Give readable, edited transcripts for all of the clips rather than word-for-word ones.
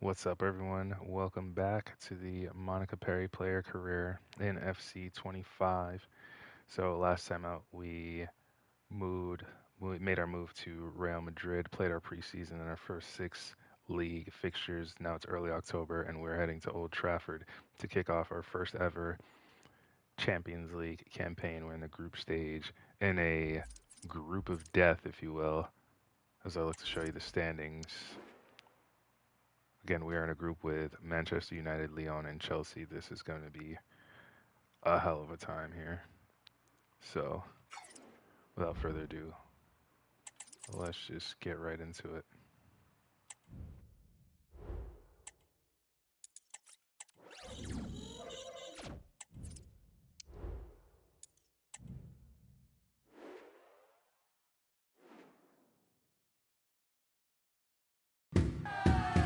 What's up, everyone? Welcome back to the Monica Perry player career in FC 25. So last time out, moved, we made our move to Real Madrid, played our preseason in our first six league fixtures. Now it's early October, and we're heading to Old Trafford to kick off our first ever Champions League campaign. We're in the group stage in a group of death, if you will, as I look to show you the standings. Again, we are in a group with Manchester United, Lyon, and Chelsea. This is going to be a hell of a time here. So, without further ado, let's just get right into it.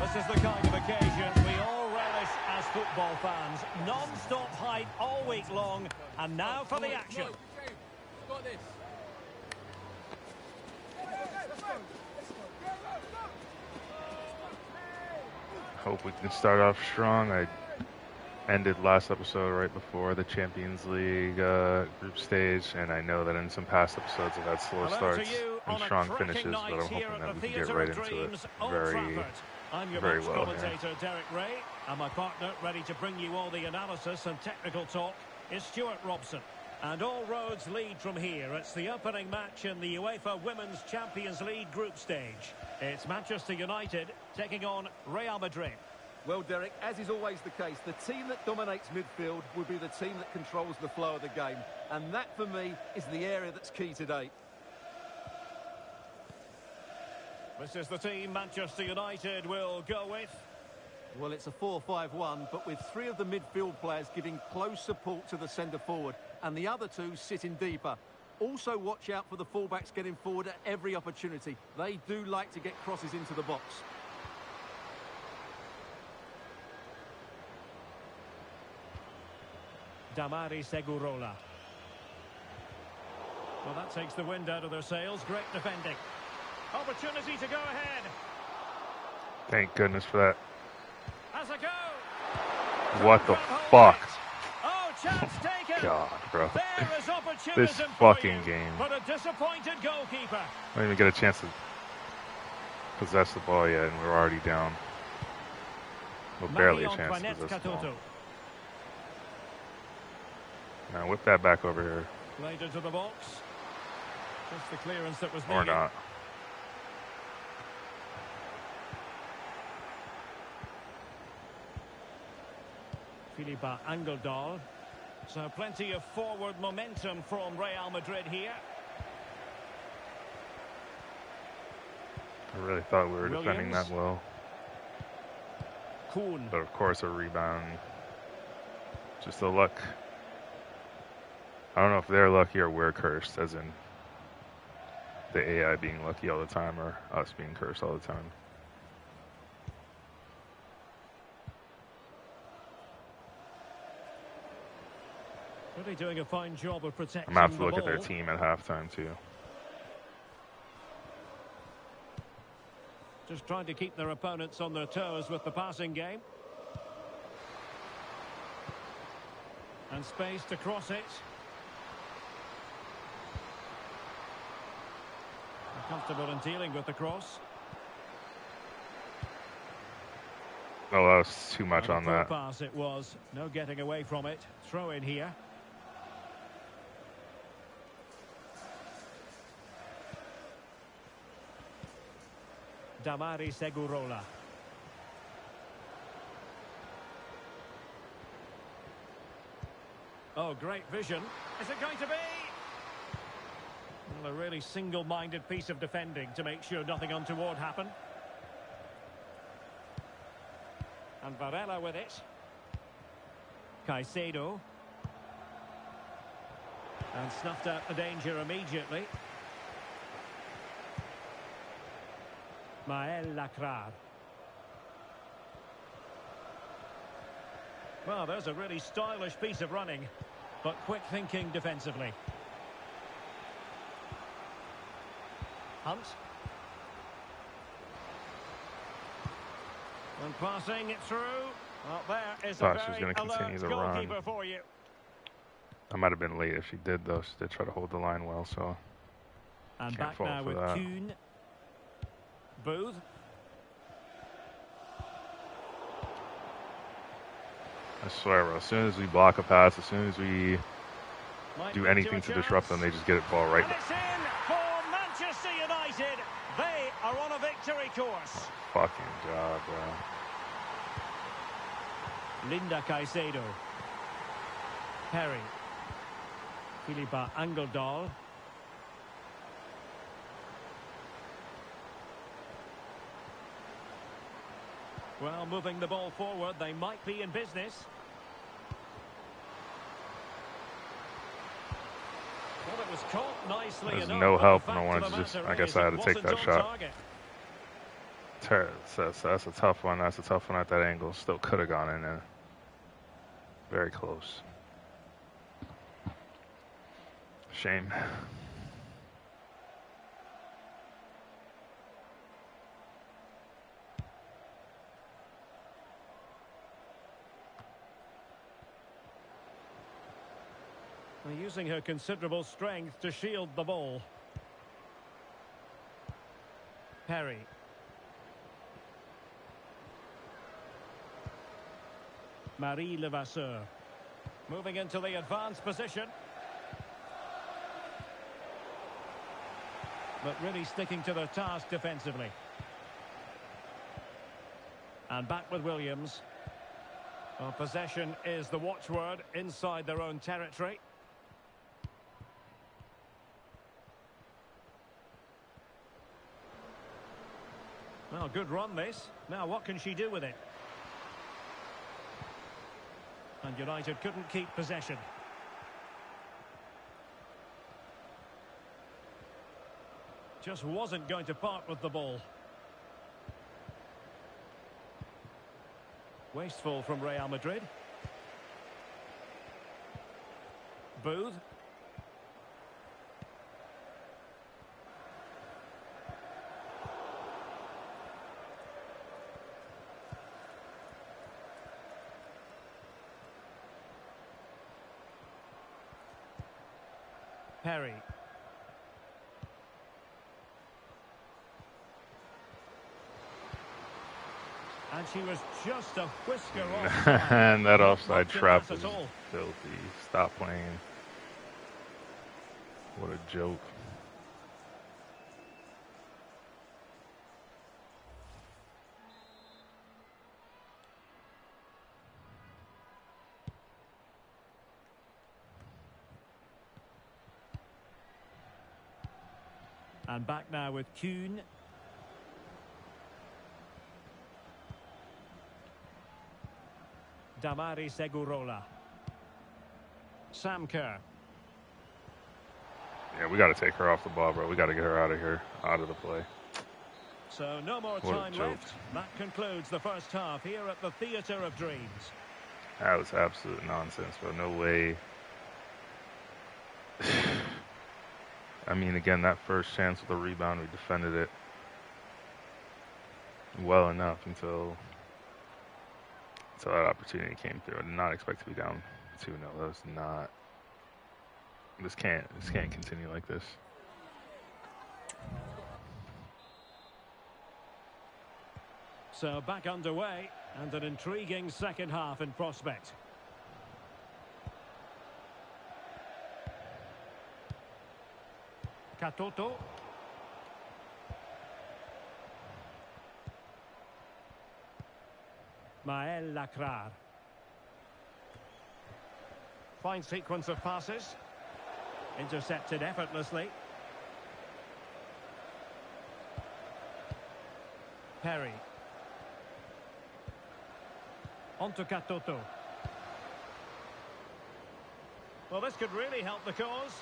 This is the kind of occasion we all relish as football fans. Non-stop hype all week long, and now for the action. Hope we can start off strong. I ended last episode right before the Champions League group stage, and I know that in some past episodes I've had slow starts and strong finishes, but I'm hoping that we can get right into it I'm your very match well commentator, here. Derek Ray, and my partner, ready to bring you all the analysis and technical talk, is Stuart Robson. And all roads lead from here. It's the opening match in the UEFA Women's Champions League group stage. It's Manchester United taking on Real Madrid. Well, Derek, as is always the case, the team that dominates midfield will be the team that controls the flow of the game. And that, for me, is the area that's key today. This is the team Manchester United will go with. Well, it's a 4-5-1, but with three of the midfield players giving close support to the centre forward, and the other two sitting deeper. Also, watch out for the fullbacks getting forward at every opportunity. They do like to get crosses into the box. Damari Segurola. Well, that takes the wind out of their sails. Great defending. Opportunity to go ahead. Thank goodness for that. As a go. What the fuck? Oh, chance taken. God, bro. There is opportunism This for fucking you, game. but a disappointed goalkeeper. I didn't even get a chance to possess the ball yet, and we're already down. Well, barely a chance to possess the ball. Now whip that back over here. Played into the box. Just the clearance that was Or needed. not. Philippa Angeldal. So plenty of forward momentum from Real Madrid here. I really thought we were defending Williams. that well. Kuhn. But of course a rebound. Just the luck. I don't know if they're lucky or we're cursed, as in the AI being lucky all the time or us being cursed all the time. Really doing a fine job of protecting I'm going to have to the look at their ball. team at halftime too. Just trying to keep their opponents on their toes with the passing game. And space to cross it. Comfortable in dealing with the cross. Oh, that was too much on And a that. poor pass it was. No getting away from it. Throw in here. Damari Segurola. Oh, great vision. Is it going to be? Well, a really single-minded piece of defending to make sure nothing untoward happened. And Varela with it. Caicedo. And snuffed out the danger immediately. Maël Lacrar. Well, there's a really stylish piece of running, but quick thinking defensively. Hunt. And passing it through. Well, there is a Thought she was very going to continue alert the run. goalkeeper for you. I might have been late if she did, though. She did try to hold the line well, so And can't back fault now for with that. Kuhn. Booth. I swear, bro, as soon as we block a pass, as soon as we Might do lead anything a to disrupt them, chance. they just get it ball right And back. it's in for Manchester United. They are on a victory course. Fucking job, bro. Linda Caicedo. Perry. Philippa Angeldal. Well, moving the ball forward, they might be in business. Well, it was caught nicely There's enough, no but help, the and I fact wanted of to the just, matter I guess is I it had to take wasn't that on shot. target. That's a tough one. That's a tough one at that angle. Still could have gone in there. Very close. Shame. They're using her considerable strength to shield the ball. Perry. Marie Levasseur. Moving into the advanced position. But really sticking to their task defensively. And back with Williams. Well, possession is the watchword inside their own territory. Well, good run this. Now what can she do with it? And United couldn't keep possession. Just wasn't going to part with the ball. Wasteful from Real Madrid. Booth. Perry. And she was just a whisker off. And that Not offside much in trap that was at all. filthy. Stop playing. What a joke. And back now with Kuhn. Damari Segurola. Sam Kerr. Yeah, we got to take her off the ball, bro. We got to get her out of here, out of the play. So no more What a time joke. left. That concludes the first half here at the Theatre of Dreams. That was absolute nonsense, bro. No way. I mean, again, that first chance with the rebound, we defended it well enough until that opportunity came through. I did not expect to be down 2-0. That was not. This can't continue like this. So back underway and an intriguing second half in prospect. Katoto. Maël Lacrar. Fine sequence of passes. Intercepted effortlessly. Perry. On to Katoto. Well, this could really help the cause.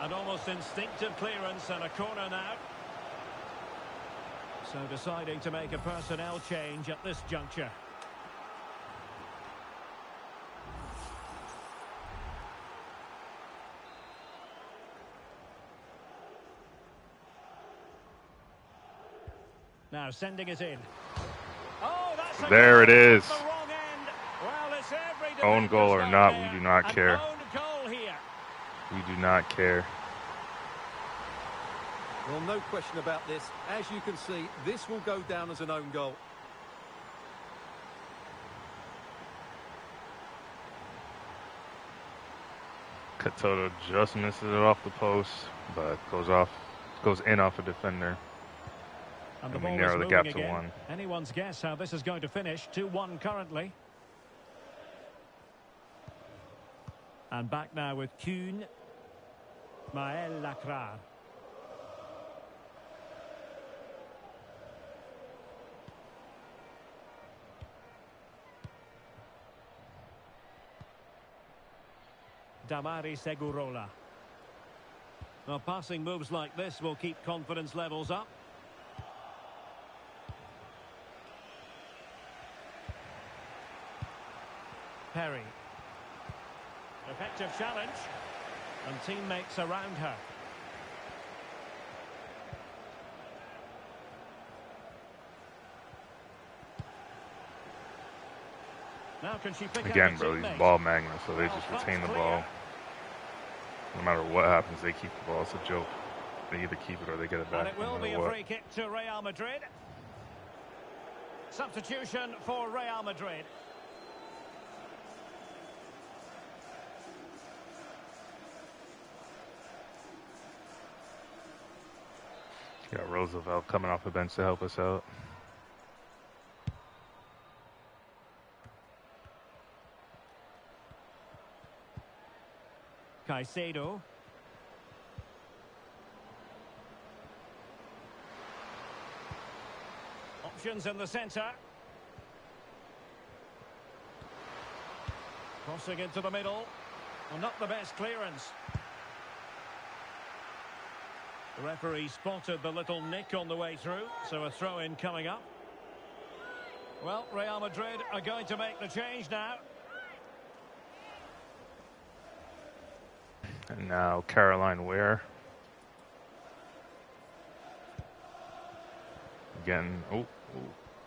An almost instinctive clearance and a corner now. So deciding to make a personnel change at this juncture. Now sending it in. There it is. The wrong end. Well, it's every Own goal or defender's not, goal we do there. not An care. own goal here. We do not care. Well, no question about this. As you can see, this will go down as an own goal. Katoto just misses it off the post, but goes in off a defender. And the And we ball narrow is the moving gap to again. 1. Anyone's guess how this is going to finish. 2-1 currently. And back now with Kuhn. Maël Lacrar. Damari Segurola. Now, passing moves like this will keep confidence levels up. Perry. Effective challenge. And teammates around her. Now can she pick Again, out bro, a these teammate? ball magnets, so they just Well, retain the that's ball. clear. No matter what happens, they keep the ball. It's a joke. They either keep it or they get it And back. it will No be matter a what. free kick to Real Madrid. Substitution for Real Madrid. Got Roosevelt coming off the bench to help us out. Caicedo. Options in the centre. Crossing into the middle. Well, not the best clearance. The referee spotted the little nick on the way through, so a throw-in coming up. Well, Real Madrid are going to make the change now. And now Caroline Ware. Again,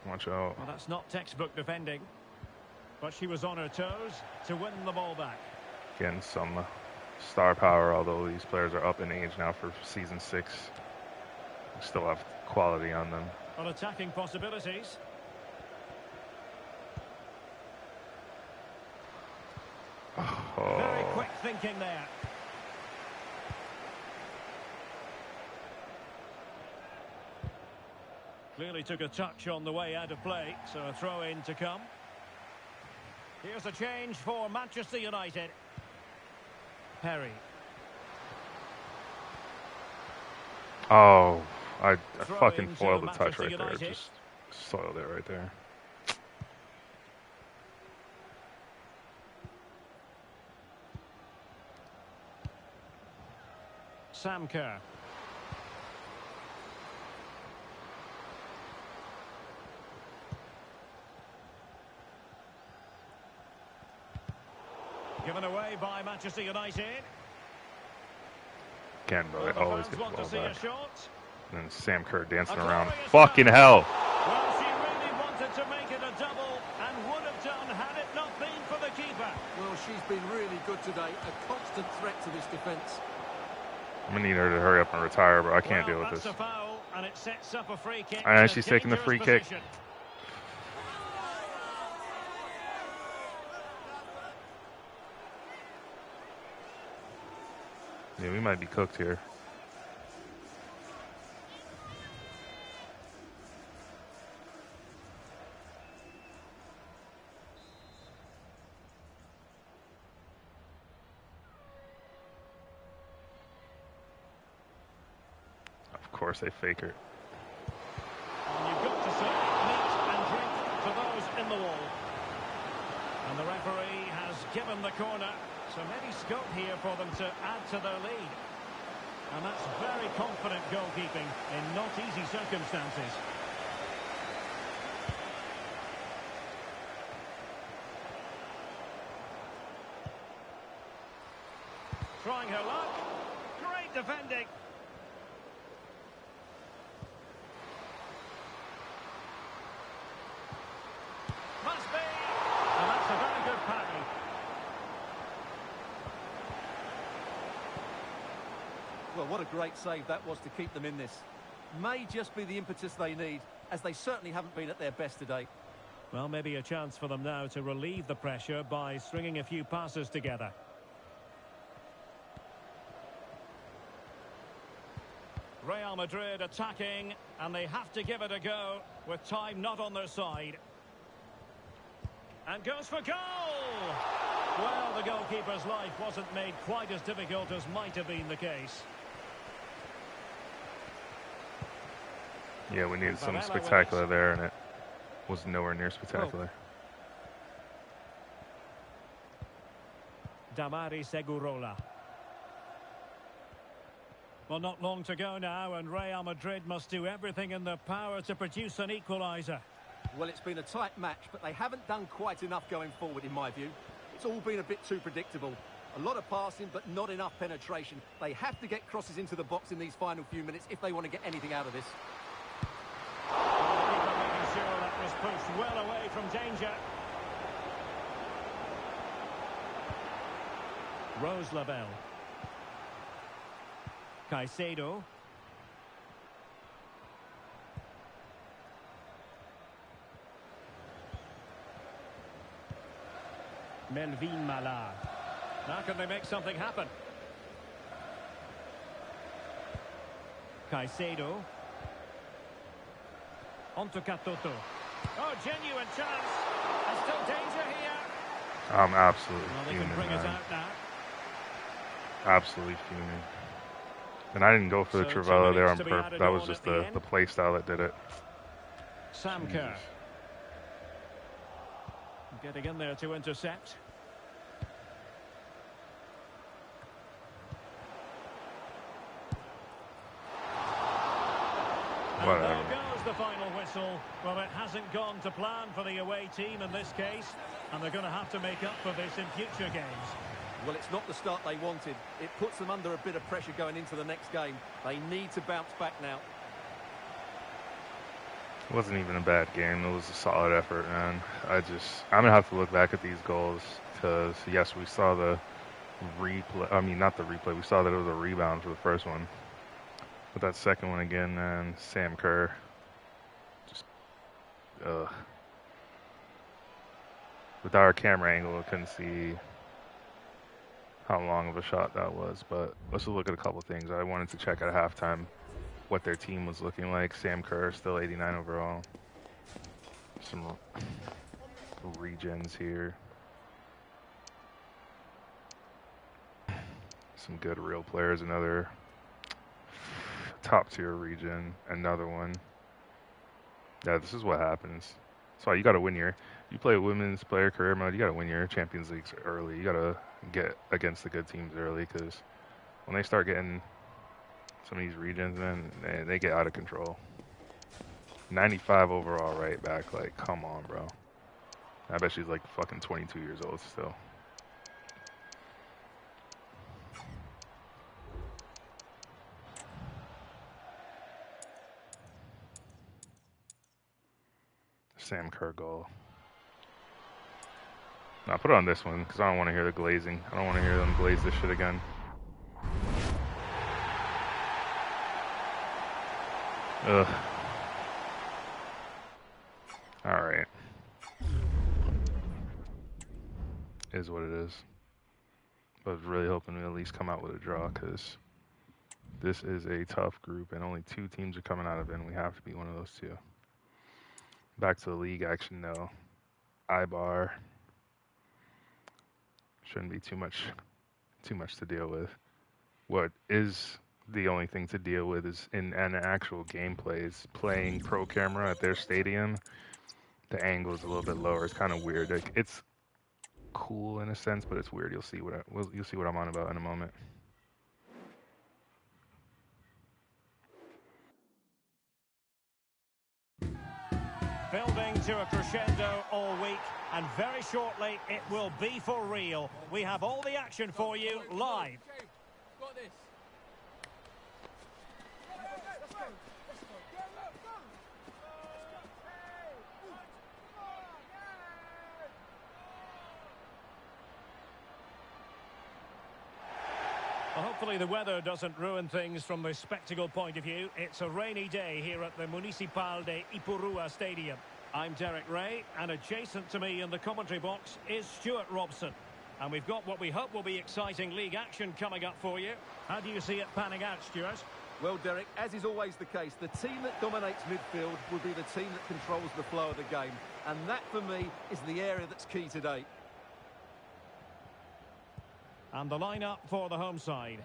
watch out. Well, that's not textbook defending. But she was on her toes to win the ball back. Again, some star power, although these players are up in age now for season 6. We still have quality on them. On attacking possibilities. Very quick thinking there. Clearly took a touch on the way out of play, so a throw-in to come. Here's a change for Manchester United. Perry. Oh, I fucking Throw-in foiled to the touch Manchester right there. United. Just soiled it right there. Sam Kerr. Given away by Manchester United. Again, bro, they The always fans get the want to ball see a back. shot. And then Sam Kerr dancing A around. glorious Fucking pass. hell. Well, she really wanted to make it a double and would have done had it not been for the keeper. Well, she's been really good today. A constant threat to this defence. I'm going to need her to hurry up and retire, bro. I can't deal with That's this. a foul, and it sets up a free kick. And in a she's taking the dangerous free kick. position. Yeah, we might be cooked here. Of course they fake her. And you've got to say, meat and drink to those in the wall. And the referee has given the corner, so maybe scope here for them to add to their lead. And that's very confident goalkeeping in not easy circumstances. Trying her luck. Great defending. parry. Well, what a great save that was to keep them in this. May just be the impetus they need, as they certainly haven't been at their best today. Well, maybe a chance for them now to relieve the pressure by stringing a few passes together. Real Madrid attacking, and they have to give it a go with time not on their side. And goes for goal! Well, the goalkeeper's life wasn't made quite as difficult as might have been the case. Yeah, we needed something spectacular there, and it was nowhere near spectacular. Damari Segurola. Well, not long to go now, and Real Madrid must do everything in their power to produce an equaliser. Well, it's been a tight match, but they haven't done quite enough going forward, in my view. It's all been a bit too predictable. A lot of passing, but not enough penetration. They have to get crosses into the box in these final few minutes if they want to get anything out of this. Making sure that was pushed well away from danger. Rose Lavelle. Caicedo. Melvin Mala. Now can they make something happen? Caicedo. Onto Katoto. Oh, genuine chance. There's still danger here. I'm absolutely Well, they fuming, can bring it man. out now. Absolutely fuming. And I didn't go for the So 2 Trivela there minutes on to be purpose. added That was on just at the the end. play style that did it. Sam Kerr. Jesus. Getting in there to intercept. And Whatever. there goes the final whistle. Well, it hasn't gone to plan for the away team in this case, and they're going to have to make up for this in future games. Well, it's not the start they wanted. It puts them under a bit of pressure going into the next game. They need to bounce back now. It wasn't even a bad game. It was a solid effort, man. I'm going to have to look back at these goals because, yes, we saw the replay. I mean, not the replay. We saw that it was a rebound for the first one. But that second one again, man, Sam Kerr. Just, without our camera angle, I couldn't see how long of a shot that was. But let's look at a couple things. I wanted to check at halftime what their team was looking like. Sam Kerr, still 89 overall. Some regens here. Some good real players. Another top tier regen. Another one. Yeah, this is what happens. So you got to win you play a women's player career mode, you got to win your Champions Leagues early. You got to get against the good teams early because when they start getting some of these regions, man, they get out of control. 95 overall right back. Like, come on, bro. I bet she's like fucking 22 years old still. Sam Kerr goal. Now put it on this one because I don't want to hear the glazing. I don't want to hear them glaze this shit again. Ugh. Alright. Is what it is. But I was really hoping we at least come out with a draw because this is a tough group and only 2 teams are coming out of it and we have to be one of those 2. Back to the league action though. Eibar. Shouldn't be too much to deal with. What is the only thing to deal with is in an actual gameplay is playing pro camera at their stadium. The angle is a little bit lower. It's kind of weird. Like, it's cool in a sense, but it's weird. You'll see what I'm on about in a moment. Building to a crescendo all week, and very shortly it will be for real. We have all the action for you live. Got this. Hopefully the weather doesn't ruin things from the spectacle point of view. It's a rainy day here at the Municipal de Ipurua Stadium. I'm Derek Ray, and adjacent to me in the commentary box is Stuart Robson. And we've got what we hope will be exciting league action coming up for you. How do you see it panning out, Stuart? Well, Derek, as is always the case, the team that dominates midfield will be the team that controls the flow of the game. And that, for me, is the area that's key today. And the lineup for the home side.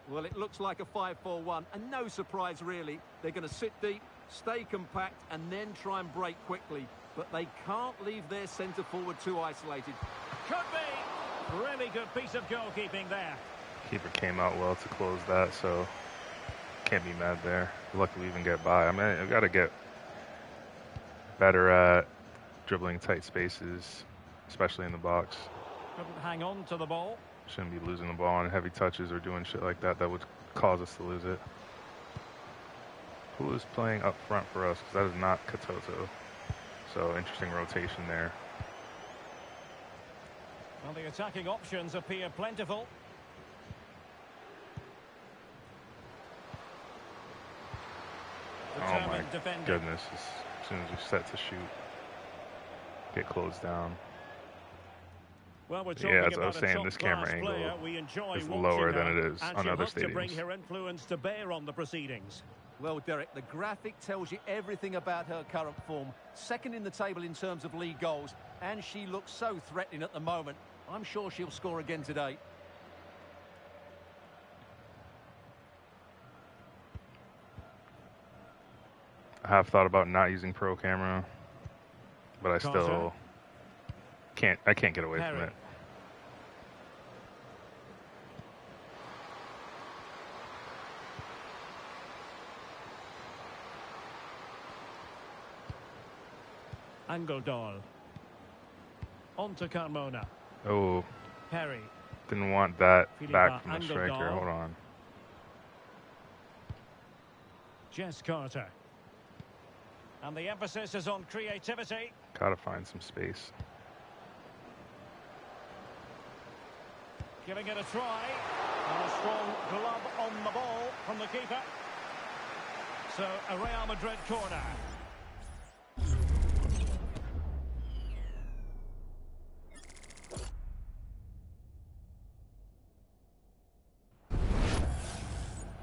Well, it looks like a 5-4-1, and no surprise, really. They're going to sit deep, stay compact, and then try and break quickly. But they can't leave their centre-forward too isolated. Could be. Really good piece of goalkeeping there. Keeper came out well to close that, so can't be mad there. Lucky we even get by. I mean, I've got to get better at dribbling tight spaces, especially in the box. Couldn't hang on to the ball. Shouldn't be losing the ball on heavy touches or doing shit like that that would cause us to lose it. Who is playing up front for us? Because that is not Katoto. So interesting rotation there. Well, the attacking options appear plentiful. Oh my goodness. As soon as you're set to shoot, get closed down. Well, we're talking yeah, as I about was saying, this camera angle is lower than it is on other stadiums. To bring her influence to bear on the proceedings. Well, Derek, the graphic tells you everything about her current form. Second in the table in terms of league goals, and she looks so threatening at the moment. I'm sure she'll score again today. I have thought about not using pro camera, but I still can't get away from it. Angeldal. On to Carmona. Oh, Perry. didn't want that back from the Angeldal. striker. Hold on. Jess Carter. And the emphasis is on creativity. Gotta find some space. Giving it a try. And a strong glove on the ball from the keeper. So, a Real Madrid corner.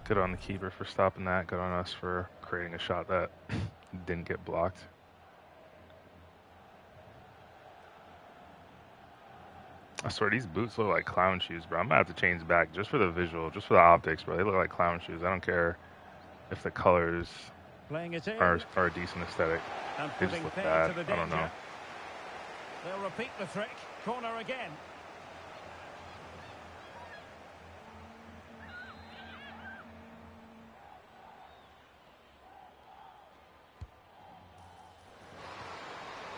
Good on the keeper for stopping that. Good on us for creating a shot that didn't get blocked. I swear, these boots look like clown shoes, bro. I'm gonna have to change back just for the visual, just for the optics, bro. They look like clown shoes. I don't care if the colors are a decent aesthetic. They just look bad. I don't know. They'll repeat the trick. Corner again.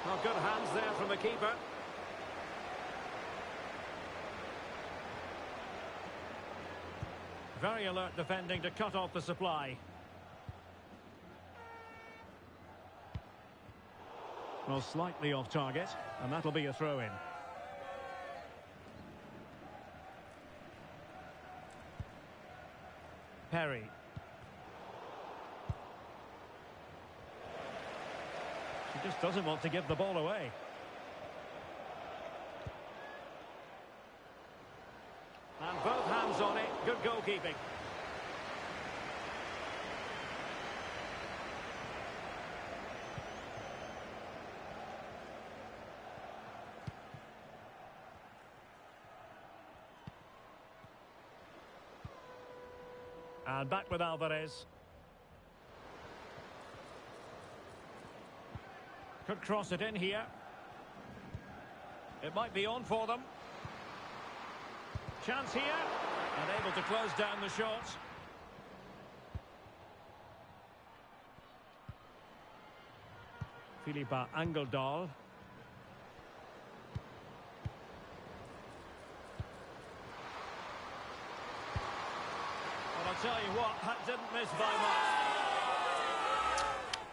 Well, good hands there from the keeper. Very alert defending to cut off the supply. Well, slightly off target, and that'll be a throw-in. Perry. She just doesn't want to give the ball away. And both hands on it. Good goalkeeping. And back with Alvarez. Could cross it in here. It might be on for them. Chance here. And able to close down the shots. Philippa Angeldal. Well, I'll tell you what, that didn't miss by much.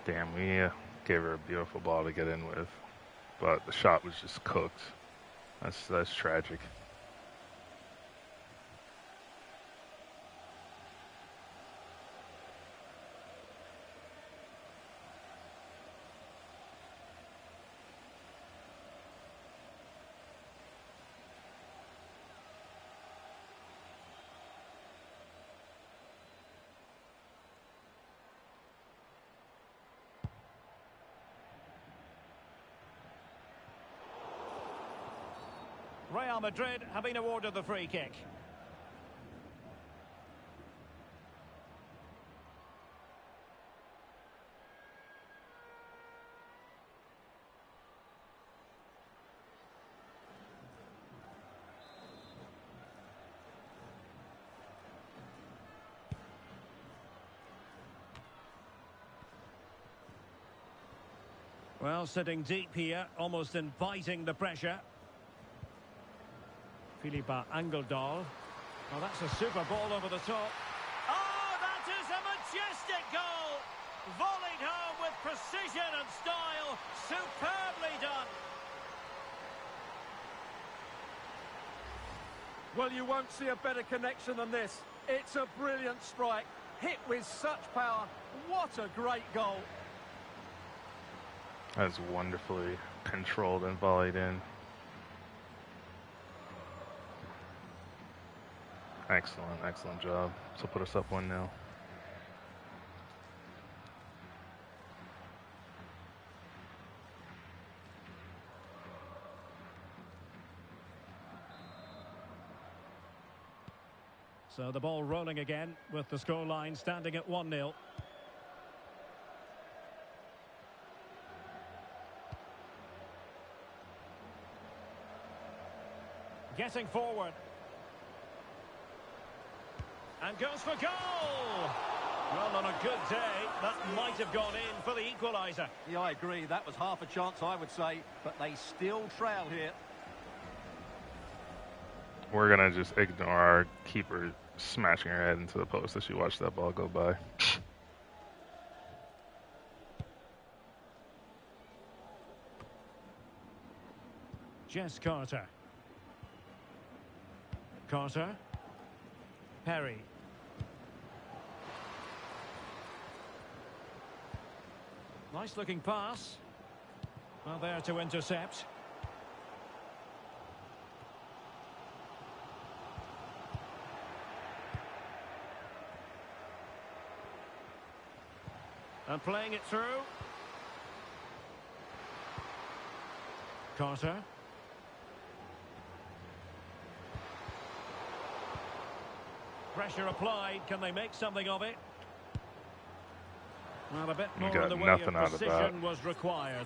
Damn, we gave her a beautiful ball to get in with, but the shot was just cooked. That's tragic. Real Madrid have been awarded the free kick. Well, sitting deep here, almost inviting the pressure. Philippa Angeldal. Oh, that's a super ball over the top. Oh, that is a majestic goal! Volleyed home with precision and style. Superbly done. Well, you won't see a better connection than this. It's a brilliant strike. Hit with such power. What a great goal. That's wonderfully controlled and volleyed in. Excellent, excellent job. So put us up 1-0. So the ball rolling again with the scoreline standing at 1-0. Getting forward. And goes for goal! Well, on a good day, that might have gone in for the equaliser. Yeah, I agree. That was half a chance, I would say. But they still trail here. We're going to just ignore our keeper smashing her head into the post as she watched that ball go by. Jess Carter. Carter. Perry. Nice looking pass. Well, there to intercept. And playing it through. Carter. Pressure applied. Can they make something of it? Well, a bit more in the way of precision was required.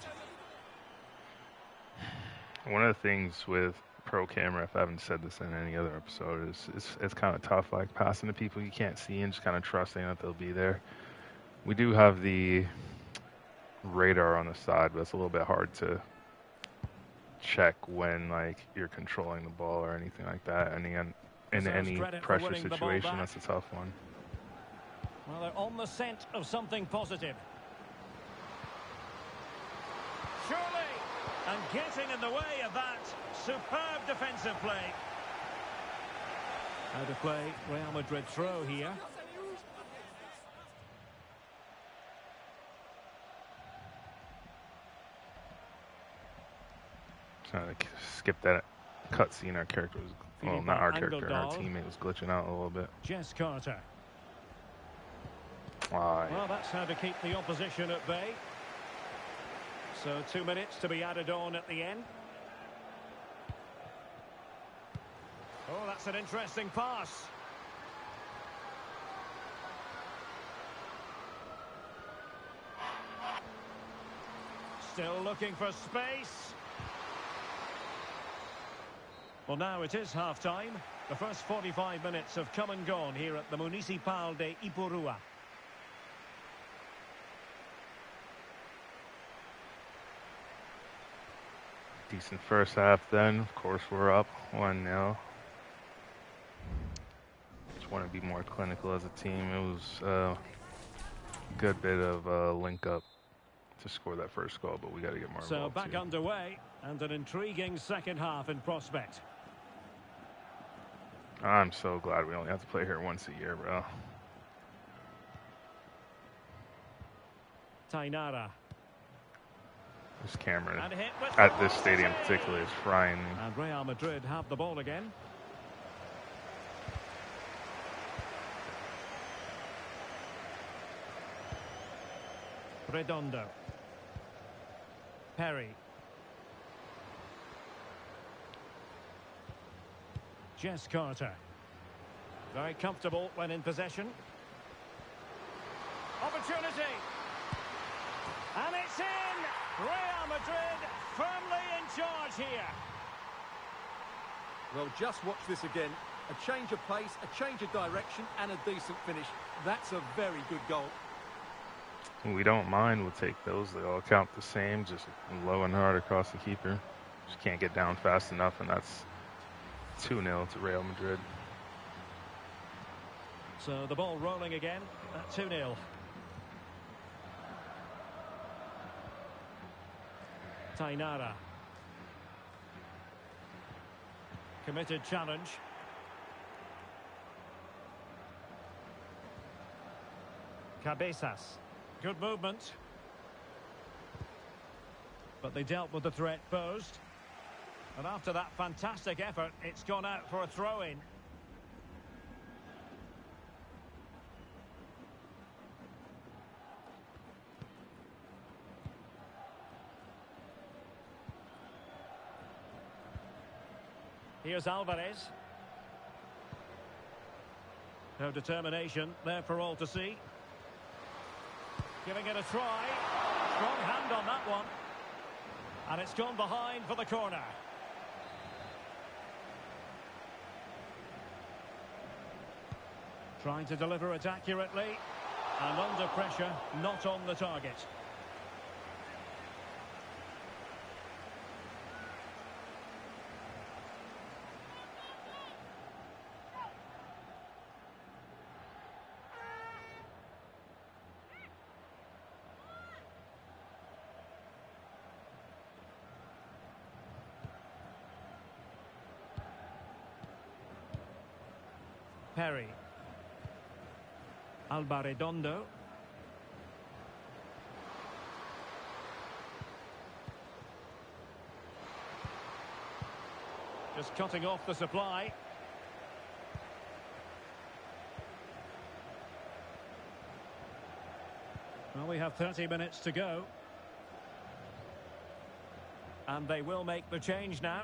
One of the things with pro camera, if I haven't said this in any other episode, is it's kind of tough, like passing to people you can't see and just kind of trusting that they'll be there. We do have the radar on the side, but it's a little bit hard to check when like you're controlling the ball or anything like that. In any pressure situation, that's a tough one. Well, they're on the scent of something positive. Surely, and getting in the way of that. Superb defensive play. How to play Real Madrid throw here. Trying to skip that cutscene. Our character was, well, not our character, our teammate was glitching out a little bit. Jess Carter. Well, that's how to keep the opposition at bay. So 2 minutes to be added on at the end. Oh, that's an interesting pass. Still looking for space. Well, now it is half-time. The first 45 minutes have come and gone here at the Municipal de Ipurua. Decent first half then. Of course, we're up 1-0. Just want to be more clinical as a team. It was a good bit of link up to score that first goal, but we got to get more involved. So back underway and an intriguing second half in prospect. I'm so glad we only have to play here once a year, bro. Tainara. This camera at this stadium particularly is frying me. And Real Madrid have the ball again. Redondo. Perry. Jess Carter. Very comfortable when in possession. Opportunity. And it's in! Real Madrid firmly in charge here. Well, just watch this again. A change of pace, a change of direction, and a decent finish. That's a very good goal. We don't mind. We'll take those. They all count the same. Just low and hard across the keeper. Just can't get down fast enough, and that's 2-0 to Real Madrid. So the ball rolling again at 2-0. Tainara. Committed challenge. Cabezas. Good movement. But they dealt with the threat posed. And after that fantastic effort, it's gone out for a throw-in. Here's Alvarez. No determination there for all to see. Giving it a try. Strong hand on that one. And it's gone behind for the corner. Trying to deliver it accurately. And under pressure, not on the target. Perry. Albaredondo. Just cutting off the supply. Well, we have 30 minutes to go. And they will make the change now.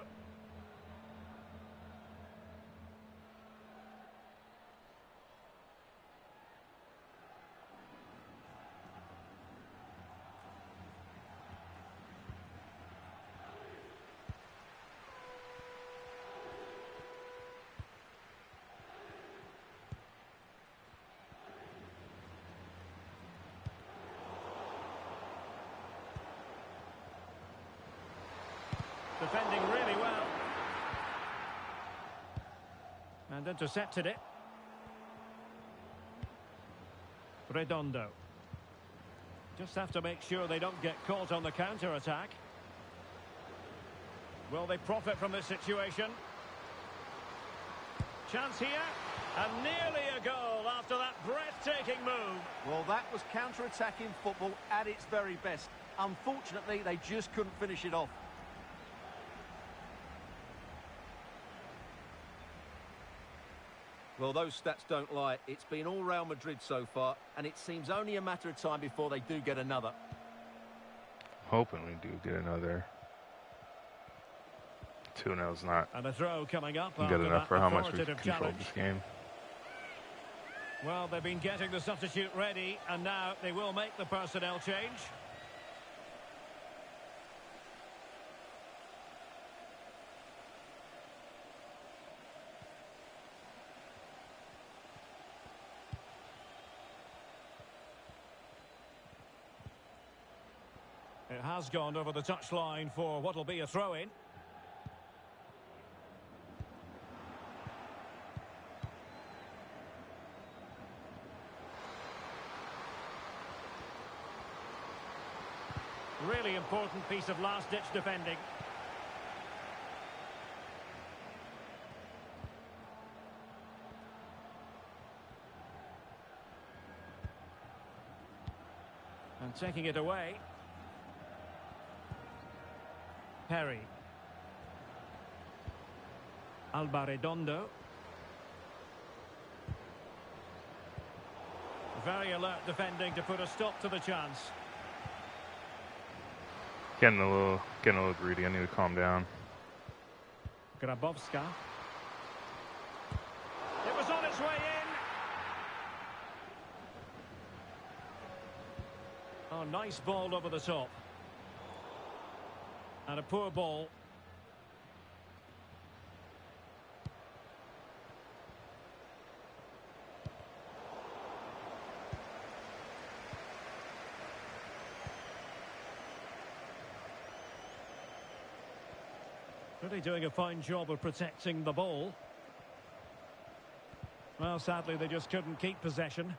Defending really well. And intercepted it. Redondo. Just have to make sure they don't get caught on the counter-attack. Will they profit from this situation? Chance here. And nearly a goal after that breathtaking move. Well, that was counter-attacking football at its very best. Unfortunately, they just couldn't finish it off. Well, those stats don't lie. It's been all Real Madrid so far, and it seems only a matter of time before they do get another. Hoping we do get another. 2-0's not And a throw coming up good after enough that for how much we've authoritative controlled challenge. this game. Well, they've been getting the substitute ready, and now they will make the personnel change. It has gone over the touchline for what will be a throw-in. Really important piece of last-ditch defending. And taking it away. Perry. Albaredondo. Very alert defending to put a stop to the chance. Getting a little greedy. I need to calm down. Grabowska. his way in. Oh, nice ball over the top. And a poor ball. Really doing a fine job of protecting the ball. Well, sadly, they just couldn't keep possession.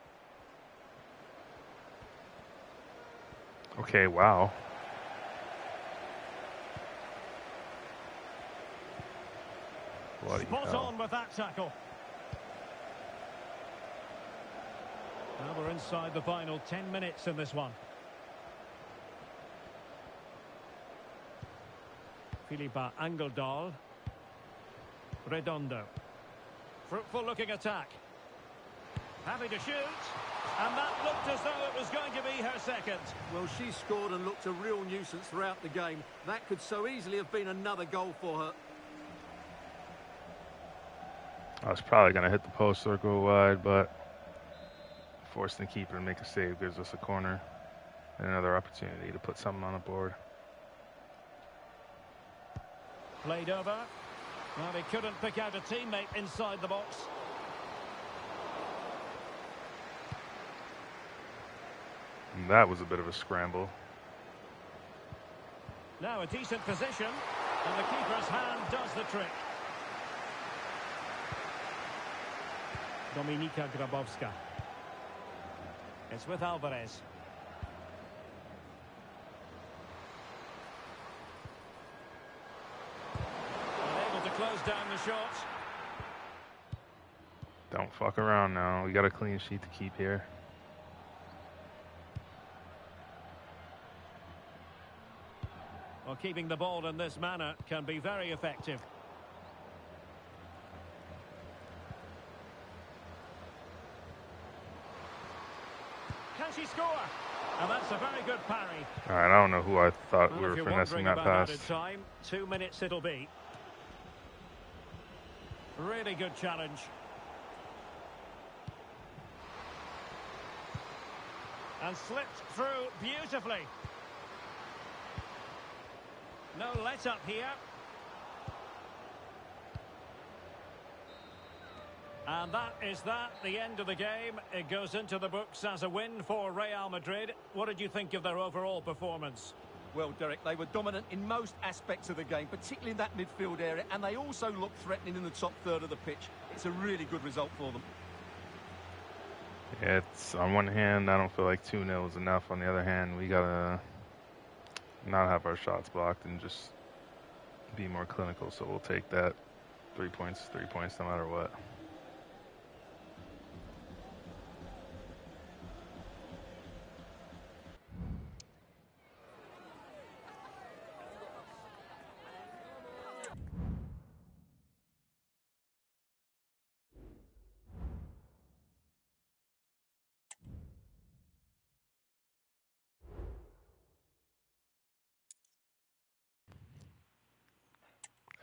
Okay, wow. Bloody Spot hell. on with that tackle. Now we're inside the final 10 minutes in this one. Filipa Angeldal. Redondo. Fruitful looking attack. Happy to shoot. And that looked as though it was going to be her second. Well, she scored and looked a real nuisance throughout the game. That could so easily have been another goal for her. I was probably going to hit the post or go wide, but forcing the keeper to make a save gives us a corner and another opportunity to put something on the board. Played over. Well, he couldn't pick out a teammate inside the box. And that was a bit of a scramble. Now a decent position, and the keeper's hand does the trick. Dominika Grabowska. It's with Alvarez. Unable to close down the shot. Don't fuck around now. We got a clean sheet to keep here. Well, keeping the ball in this manner can be very effective. Can she score? And that's a very good parry. All right, I don't know who I thought Well, we if were you're finessing wondering that about pass. added time, 2 minutes it'll be. Really good challenge. And slipped through beautifully. No let up here. And that is the end of the game. It goes into the books as a win for Real Madrid. What did you think of their overall performance? Well, Derek, they were dominant in most aspects of the game, particularly in that midfield area, and they also looked threatening in the top third of the pitch. It's a really good result for them. It's on one hand, I don't feel like 2-0 is enough. On the other hand, we gotta not have our shots blocked and just be more clinical. So we'll take that 3 points, no matter what.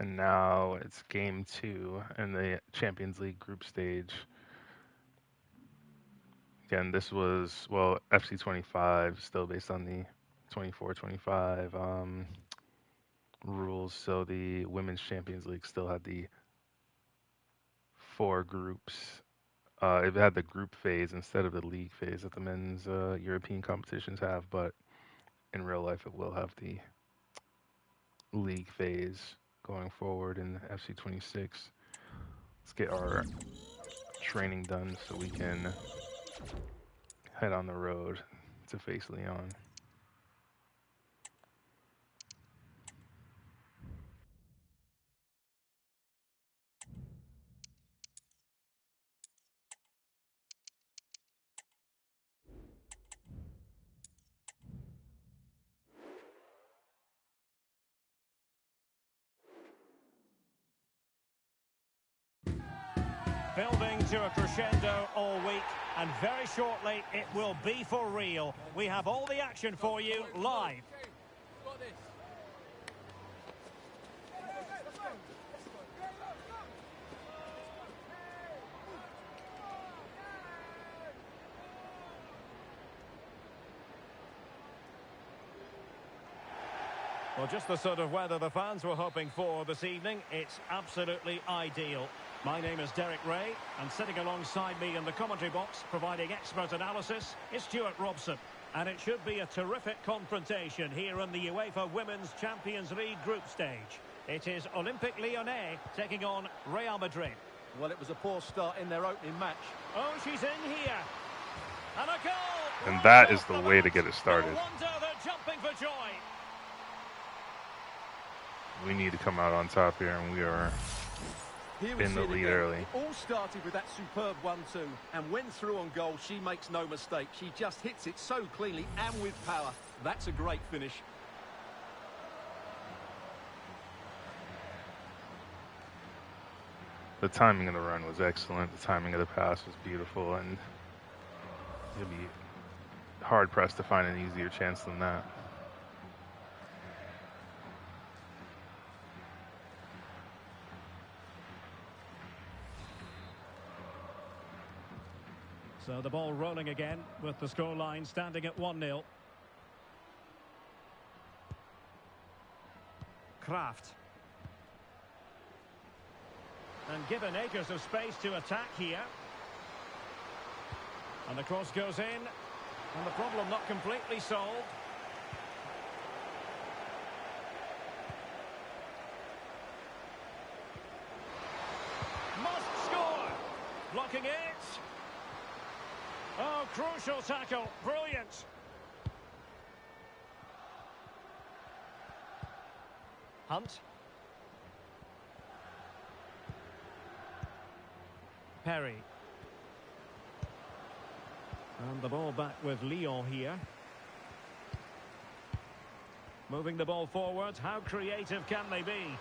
And now it's game 2 in the Champions League group stage. Again, this was, well, FC 25, still based on the 24-25 rules. So the Women's Champions League still had the 4 groups. It had the group phase instead of the league phase that the men's European competitions have, but in real life it will have the league phase going forward in FC 26. Let's get our training done so we can head on the road to face Lyon. Building to a crescendo all week, and very shortly it will be for real. We have all the action for you live. Well, just the sort of weather the fans were hoping for this evening. It's absolutely ideal. My name is Derek Ray, and sitting alongside me in the commentary box, providing expert analysis, is Stuart Robson. And it should be a terrific confrontation here in the UEFA Women's Champions League group stage. It is Olympique Lyonnais taking on Real Madrid. Well, it was a poor start in their opening match. Oh, she's in here. And a goal! And that is the way to get it started. No wonder they're jumping for joy. We need to come out on top here, and we are in the lead early. It all started with that superb 1-2, and when through on goal, she makes no mistake. She just hits it so cleanly and with power. That's a great finish. The timing of the run was excellent. The timing of the pass was beautiful, and you'll be hard-pressed to find an easier chance than that. So the ball rolling again with the scoreline standing at 1-0. Kraft. And given acres of space to attack here. And the cross goes in. And the problem not completely solved. Must score. Blocking it. Oh, crucial tackle. Brilliant. Hunt. Perry. And the ball back with Lyon here. Moving the ball forward. How creative can they be?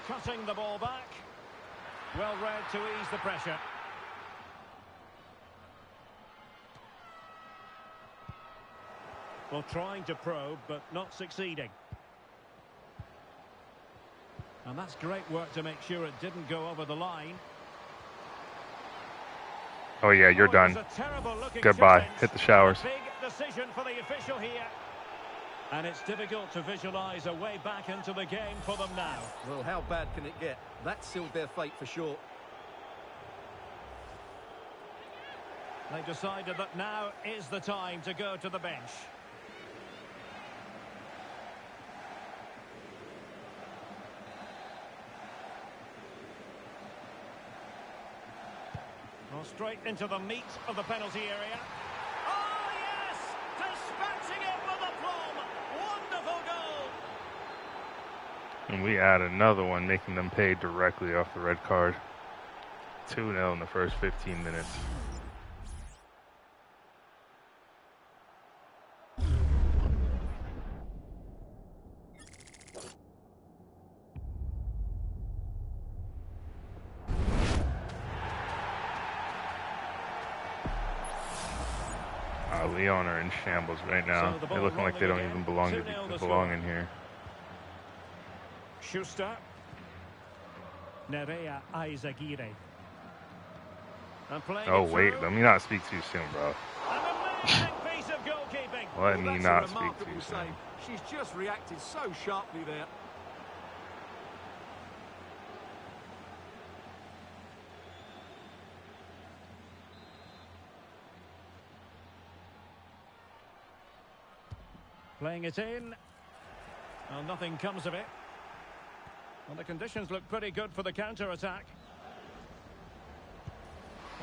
Cutting the ball back. Well read to ease the pressure. Well, trying to probe, but not succeeding. And that's great work to make sure it didn't go over the line. Oh yeah, you're done. Goodbye. Challenge. Hit the showers. Big decision for the official here. And it's difficult to visualise a way back into the game for them now. Well, how bad can it get? That sealed their fate for sure. They decided that now is the time to go to the bench. Well, straight into the meat of the penalty area. Oh, yes! Dispatching it with aplomb. Wonderful goal. And we add another one, making them pay directly off the red card. 2-0 in the first 15 minutes. Lyon are in shambles right now. So They're looking like they don't even belong in here. Schuster. Nerea Aizagire. Oh wait, let me not speak too soon, bro. An amazing piece of goalkeeping. Let me That's not a speak remarkable too soon. save. She's just reacted so sharply there. Playing it in. Well, nothing comes of it. Well, the conditions look pretty good for the counter-attack.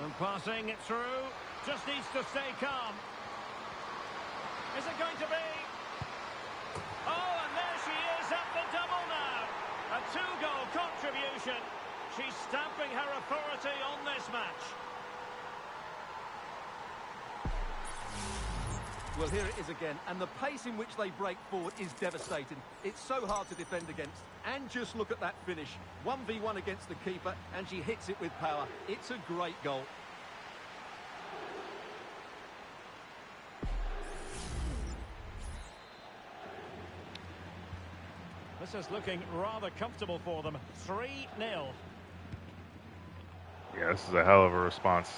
And passing it through. Just needs to stay calm. Is it going to be? Oh, and there she is at the double now. A 2-goal contribution. She's stamping her authority on this match. Well, here it is again, and the pace in which they break forward is devastating. It's so hard to defend against. And just look at that finish. 1v1 against the keeper, and she hits it with power. It's a great goal. This is looking rather comfortable for them. 3-0. Yeah, this is a hell of a response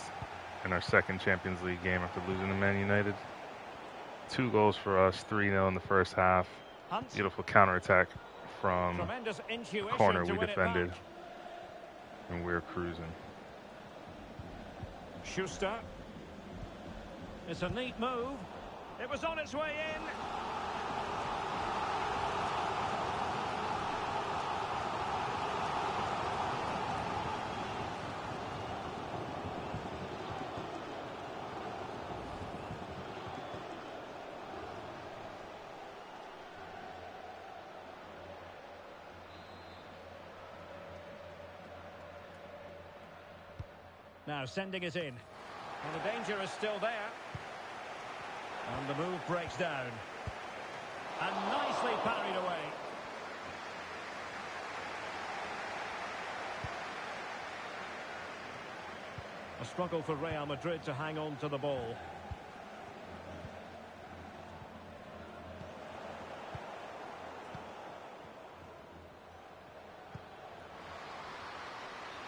in our second Champions League game after losing to Man United. 2 goals for us, 3-0 in the first half. Hunt. Beautiful counterattack from Tremendous the intuition corner to we win it defended, back. and we're cruising. Schuster. It's a neat move. It was on its way in. Now sending it in. And the danger is still there. And the move breaks down. And nicely parried away. A struggle for Real Madrid to hang on to the ball.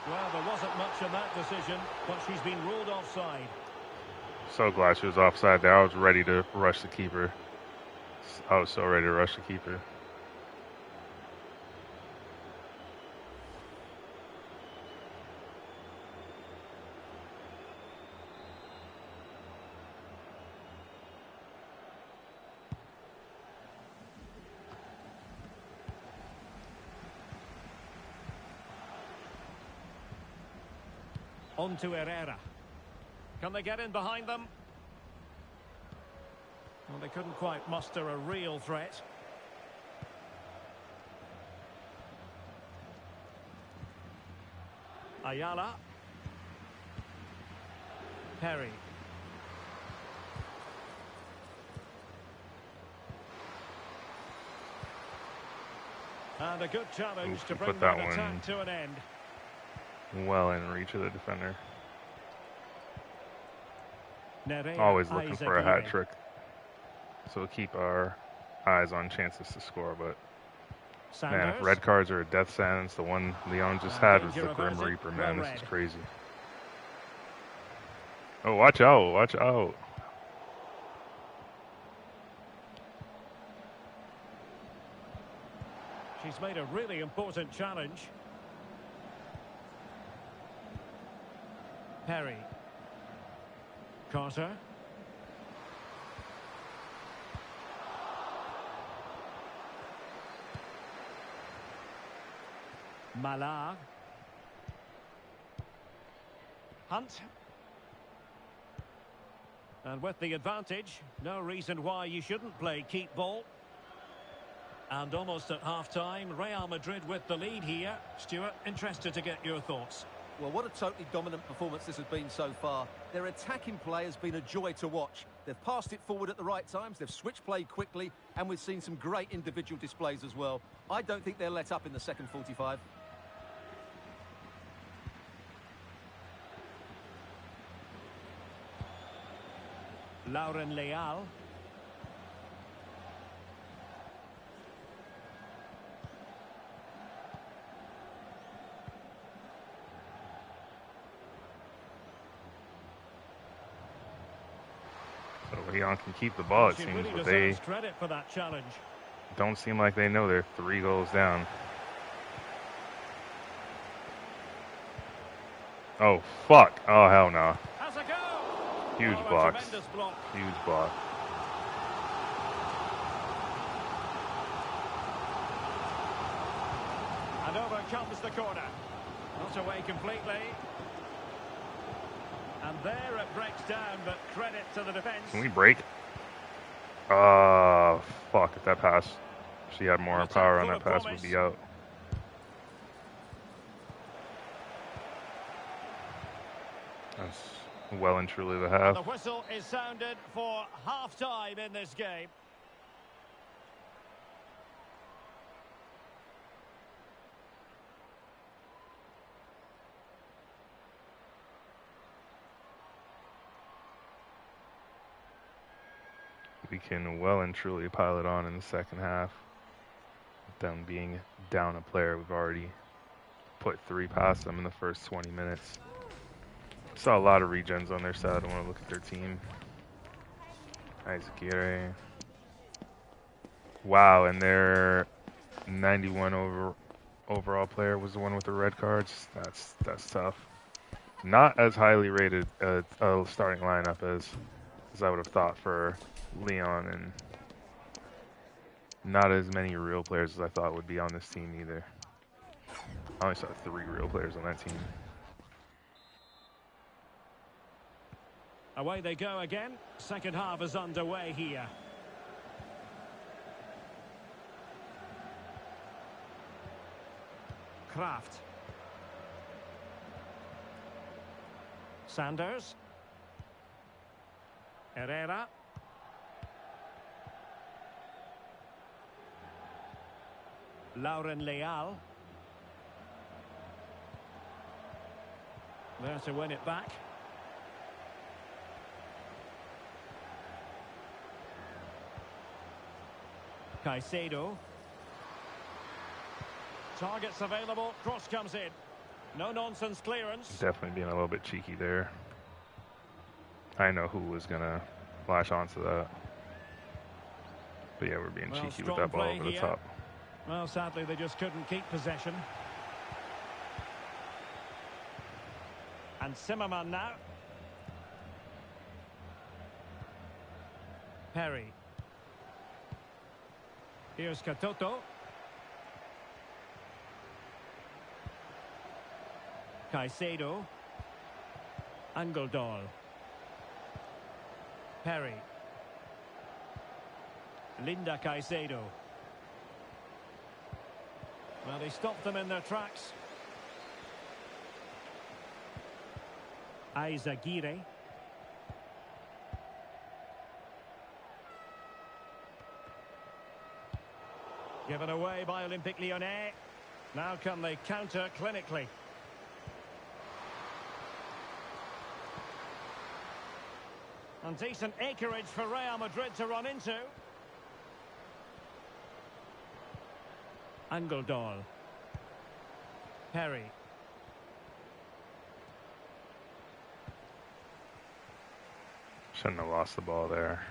Well, there wasn't much in that decision, but she's been ruled offside. So glad she was offside there. I was ready to rush the keeper. I was so ready to rush the keeper. On to Herrera. Can they get in behind them? Well, they couldn't quite muster a real threat. Ayala. Perry. And a good challenge to bring that attack to an end. Well in reach of the defender. Nerea Always looking for a hat Aizegiri. trick. So we'll keep our eyes on chances to score, but man, if Sanders. red cards are a death sentence, the one Leon just had was the Grim Reaper, man. This is crazy. Oh, watch out, watch out. She's made a really important challenge. Perry. Carter. Malar. Hunt. And with the advantage, no reason why you shouldn't play keep ball. And almost at half-time, Real Madrid with the lead here. Stuart, interested to get your thoughts. Well, what a totally dominant performance this has been so far. Their attacking play has been a joy to watch. They've passed it forward at the right times, they've switched play quickly, and we've seen some great individual displays as well. I don't think they'll let up in the second 45. Lauren Leal. So Leon can keep the ball, it She seems, really but they deserves credit for that challenge. don't seem like they know they're 3 goals down. Oh, fuck. Oh, hell no. Has a go. Huge Oh, a blocks. tremendous block. Huge block. And over comes the corner. Not away completely. And there it breaks down, but credit to the defence. Can we break? Fuck. If that pass, if she had more Attack power on full that of pass, promise. would be out. That's well and truly the half. The whistle is sounded for half-time in this game. We can well and truly pile it on in the second half. Them being down a player, we've already put 3 past them in the first 20 minutes. Saw a lot of regens on their side. I want to look at their team. Aizakire. Wow, and their 91 overall player was the one with the red cards. That's tough. Not as highly rated a starting lineup as I would have thought for Leon, and not as many real players as I thought would be on this team either. I only saw 3 real players on that team. Away they go again. Second half is underway here. Kraft. Sanders. Herrera. Lauren Leal. There to win it back. Caicedo. Targets available. Cross comes in. No nonsense clearance. Definitely being a little bit cheeky there. I know who was going to lash onto that. But yeah, we're being cheeky with that ball over the top. Well, sadly, they just couldn't keep possession. And Zimmerman now. Perry. Here's Katoto. Caicedo. Angeldal. Perry. Linda Caicedo. Well, he stopped them in their tracks. Aizagire. Given away by Olympique Lyonnais. Now can they counter clinically? And decent acreage for Real Madrid to run into. Angeldal. Perry. Shouldn't have lost the ball there.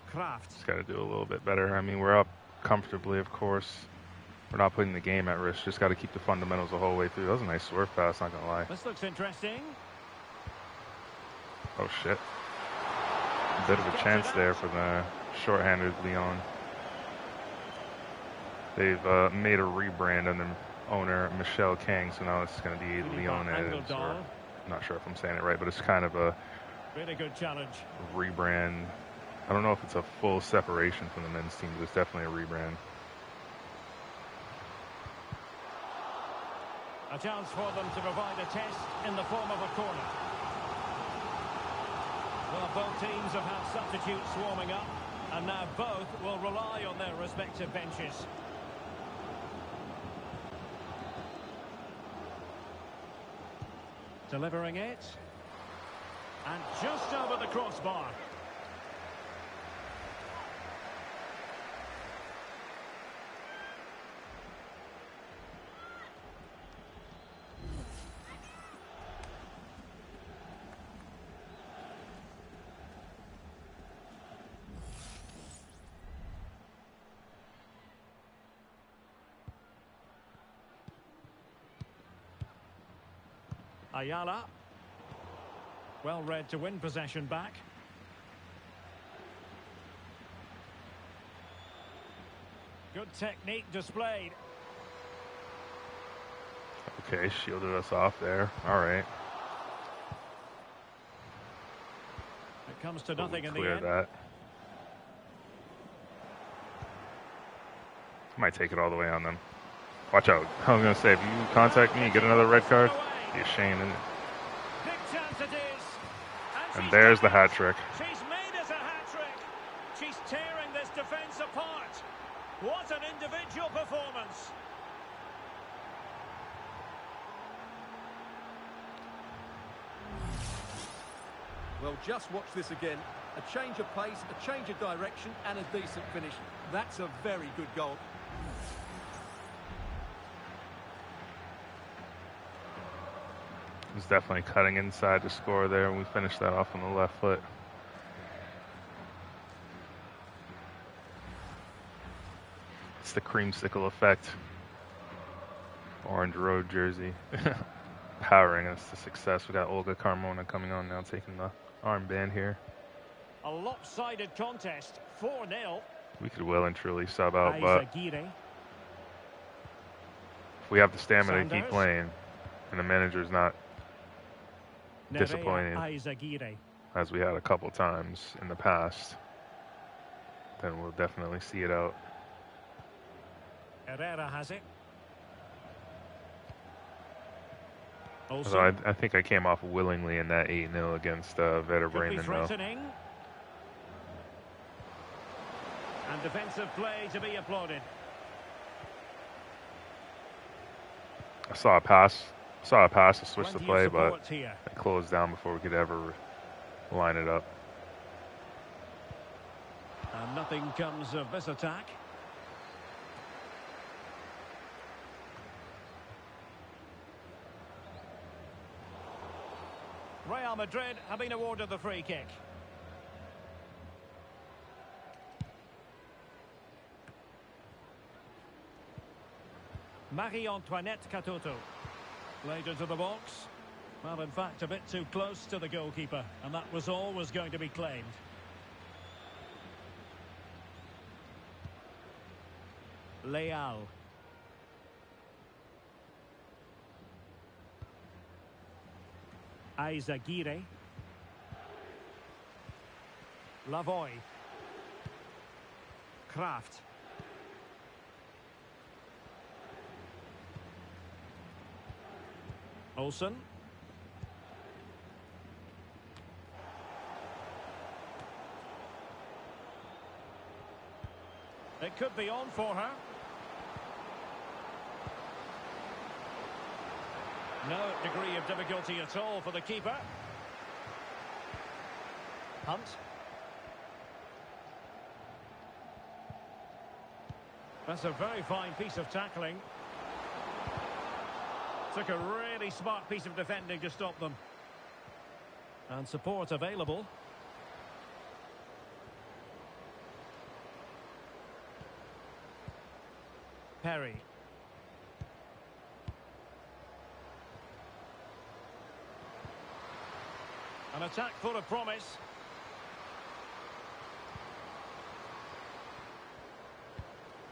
Kraft. Just got to do a little bit better. I mean, we're up comfortably, of course. We're not putting the game at risk. Just got to keep the fundamentals the whole way through. That was a nice swerve pass, not going to lie. This looks interesting. Oh, shit. A bit of a chance there for the shorthanded Leon. They've made a rebrand under owner Michelle Kang, so now it's going to be Lyonnais. I'm not sure if I'm saying it right, but it's kind of a really good challenge. Rebrand. I don't know if it's a full separation from the men's team, but it's definitely a rebrand. A chance for them to provide a test in the form of a corner. Well, both teams have had substitutes swarming up, and now both will rely on their respective benches. Delivering it. And just over the crossbar. Ayala. Well read to win possession back. Good technique displayed. Okay, shielded us off there. All right. It comes to nothing in the Clear end. that. Might take it all the way on them. Watch out. I was going to say, if you contact me, you get another red card. Be ashamed, isn't it? Big chance it is. And there's the hat trick. She's made it a hat trick. She's tearing this defence apart. What an individual performance. Well, just watch this again. A change of pace, a change of direction, and a decent finish. That's a very good goal. He's definitely cutting inside to score there, and we finished that off on the left foot. It's the creamsicle effect. Orange Road jersey. Powering us to success. We got Olga Carmona coming on now, taking the armband here. A lopsided contest, 4-0. We could well and truly sub out, but Aizagiri. if we have the stamina to keep Sanders. playing, and the manager's not disappointing, Aizagiri. as we had a couple times in the past, then we'll definitely see it out. Herrera has it. So I think I came off willingly in that 8-0 against Werder Bremen, though. And defensive play to be applauded. I saw a pass to switch the play, but here. it closed down before we could ever line it up. And nothing comes of this attack. Real Madrid have been awarded the free kick. Marie-Antoinette Katoto. Played into the box. Well, in fact, a bit too close to the goalkeeper. And that was always going to be claimed. Leal. Aizagiri. Lavoy. Kraft. Olsen. It could be on for her. No degree of difficulty at all for the keeper. Hunt. That's a very fine piece of tackling. Took a really smart piece of defending to stop them. And support available. Perry. An attack full of promise.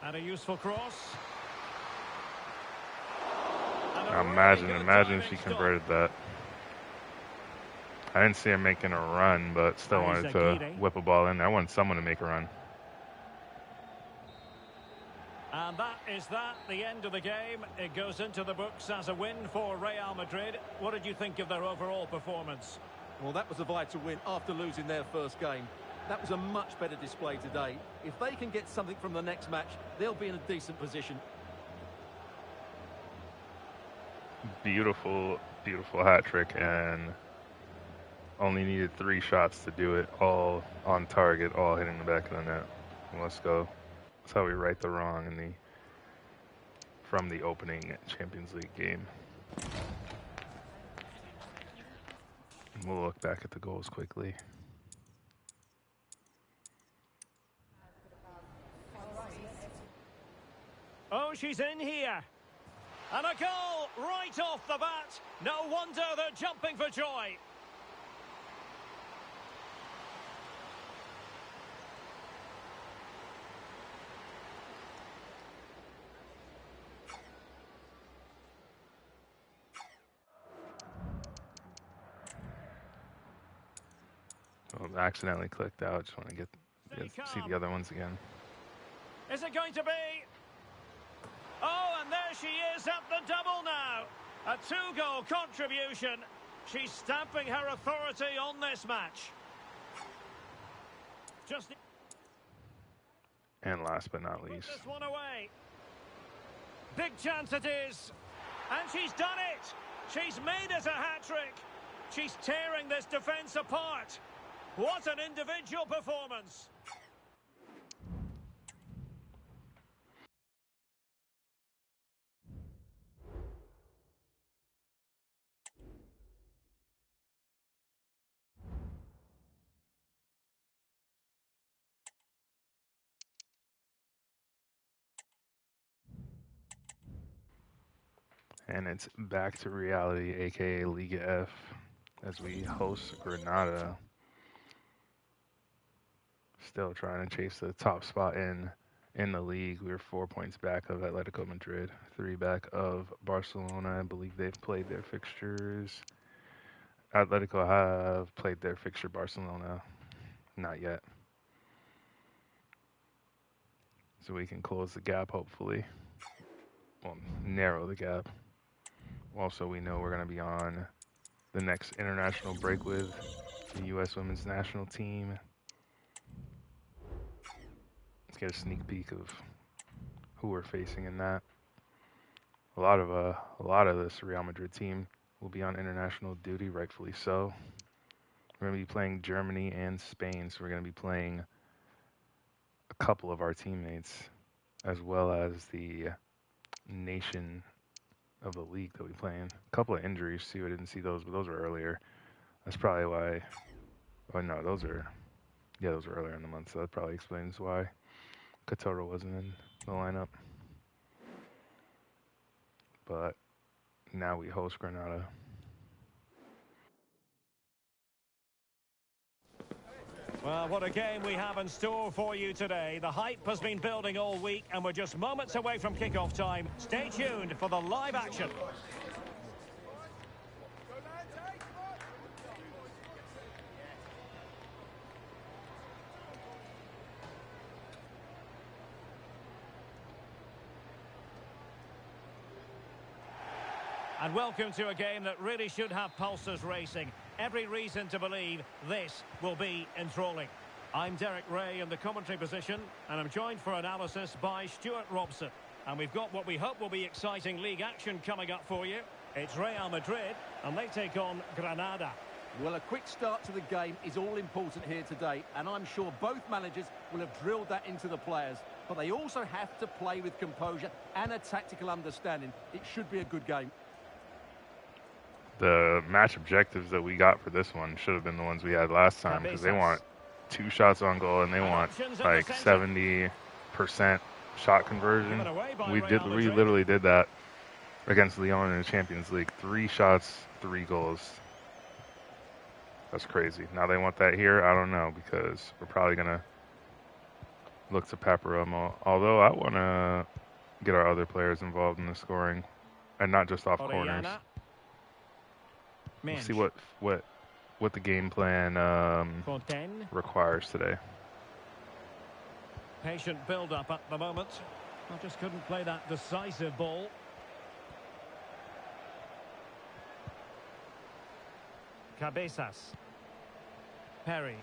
And a useful cross. Imagine if she converted that. I didn't see him making a run, but still wanted to whip a ball in there. I wanted someone to make a run. And that is the end of the game. It goes into the books as a win for Real Madrid. What did you think of their overall performance? Well, that was a vital win after losing their first game. That was a much better display today. If they can get something from the next match, they'll be in a decent position. Beautiful, beautiful hat trick, and only needed 3 shots to do it, all on target, all hitting the back of the net. Let's go. That's how we right the wrong from the opening Champions League game. We'll look back at the goals quickly. Oh, she's in here. And a goal right off the bat. No wonder they're jumping for joy. Oh, accidentally clicked out. Just want to see the other ones again. Is it going to be? Oh, and there she is at the double now. A 2-goal contribution. She's stamping her authority on this match. And last but not least, put this one away. Big chance it is. And she's done it. She's made it a hat-trick. She's tearing this defence apart. What an individual performance. And it's back to reality, aka Liga F, as we host Granada. Still trying to chase the top spot in the league. We're 4 points back of Atletico Madrid, 3 back of Barcelona. I believe they've played their fixtures. Atletico have played their fixture. Barcelona, not yet. So we can close the gap, hopefully. Well, narrow the gap. Also, we know we're going to be on the next international break with the U.S. Women's National Team. Let's get a sneak peek of who we're facing in that. A lot of this Real Madrid team will be on international duty, rightfully so. We're going to be playing Germany and Spain, so we're going to be playing a couple of our teammates, as well as the nation of the league that we play in. A couple of injuries too. I didn't see those, but those were earlier. That's probably why. Oh no, those were earlier in the month, so that probably explains why Katoro wasn't in the lineup. But now we host Granada. Well, what a game we have in store for you today. The hype has been building all week, and we're just moments away from kickoff time. Stay tuned for the live action. And welcome to a game that really should have pulses racing. Every reason to believe this will be enthralling. I'm Derek Ray in the commentary position, and I'm joined for analysis by Stuart Robson. And we've got what we hope will be exciting league action coming up for you. It's Real Madrid, and they take on Granada. Well, a quick start to the game is all important here today, and I'm sure both managers will have drilled that into the players. But they also have to play with composure and a tactical understanding. It should be a good game. The match objectives that we got for this one should have been the ones we had last time, because they want 2 shots on goal and they want like 70% shot conversion. We literally did that against Lyon in the Champions League. 3 shots, 3 goals. That's crazy. Now they want that here. I don't know, because we're probably gonna look to Paparoma. Although I want to get our other players involved in the scoring, and not just off corners. We'll see what the game plan requires today. Patient build-up at the moment. I just couldn't play that decisive ball. Cabezas. Perry.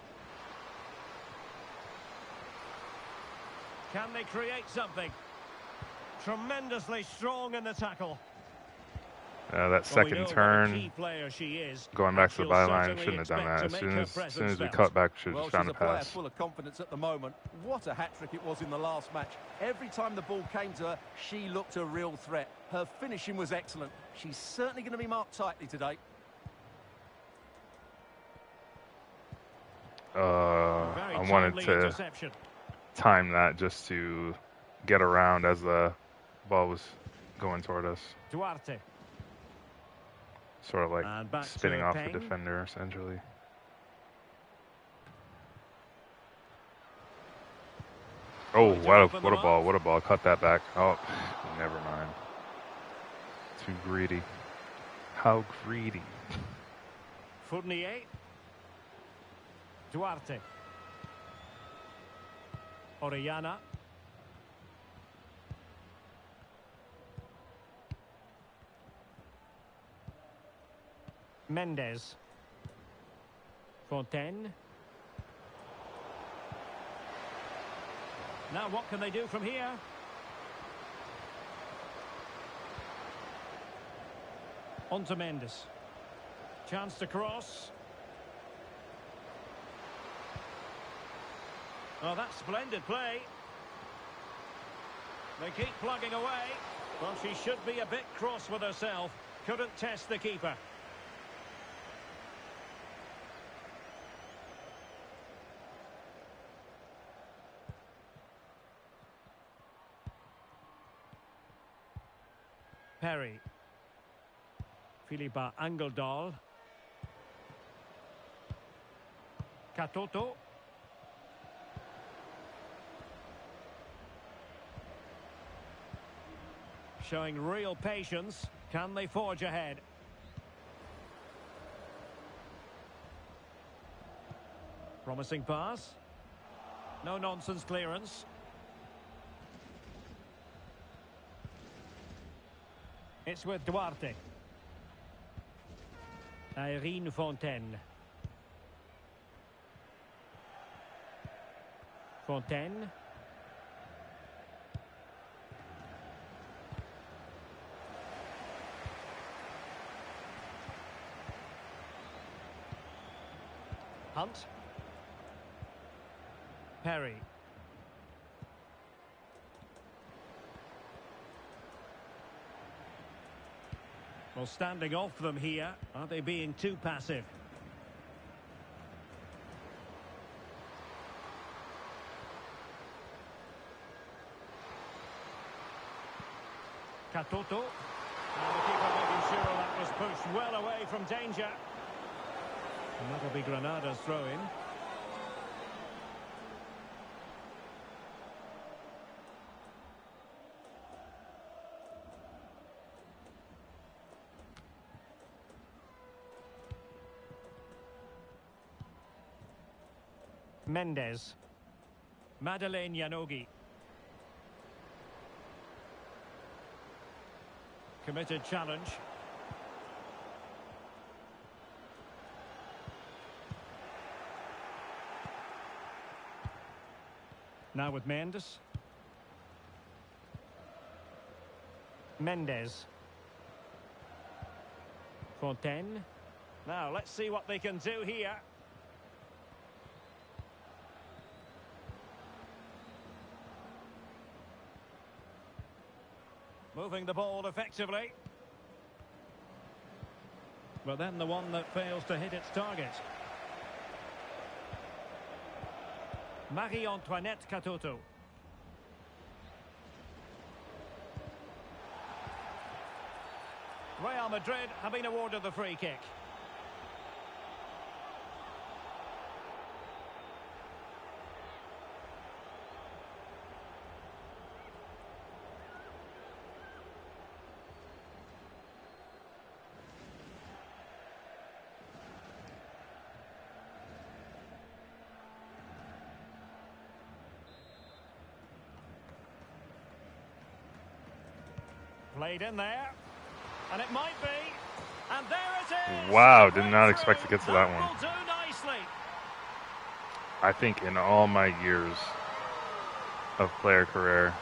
Can they create something? Tremendously strong in the tackle. That second turn, going back to the byline, shouldn't have done that. As soon as we cut back, we should have just found the pass. She's full of confidence at the moment. What a hat-trick it was in the last match. Every time the ball came to her, she looked a real threat. Her finishing was excellent. She's certainly going to be marked tightly today. I wanted to time that just to get around as the ball was going toward us. Duarte. Sort of like spinning off the defender, essentially. Oh, what a ball, what a ball. Cut that back. Oh, never mind. Too greedy. How greedy. Fournier. Duarte. Orellana. Mendes. Fontaine. Now what can they do from here? On to Mendes. Chance to cross. Oh, that's splendid play. They keep plugging away. Well, she should be a bit cross with herself. Couldn't test the keeper. Perry. Philippa Angeldal. Katoto. Showing real patience. Can they forge ahead? Promising pass. No nonsense clearance. It's with Duarte. Irene Fontaine. Fontaine. Hunt. Perry. Well, standing off them here. Are they being too passive? Katoto. And the keeper making sure that was pushed well away from danger. And that'll be Granada's throw-in. Mendes. Madeleine Yanogi. Committed challenge. Now with Mendes. Mendes. Fontaine. Now let's see what they can do here. Moving the ball effectively. But then the one that fails to hit its target. Marie-Antoinette Katoto. Real Madrid have been awarded the free kick. Played in there, and it might be, and there it is. Wow, did not expect to get to that one. Will do nicely. I think in all my years of player career,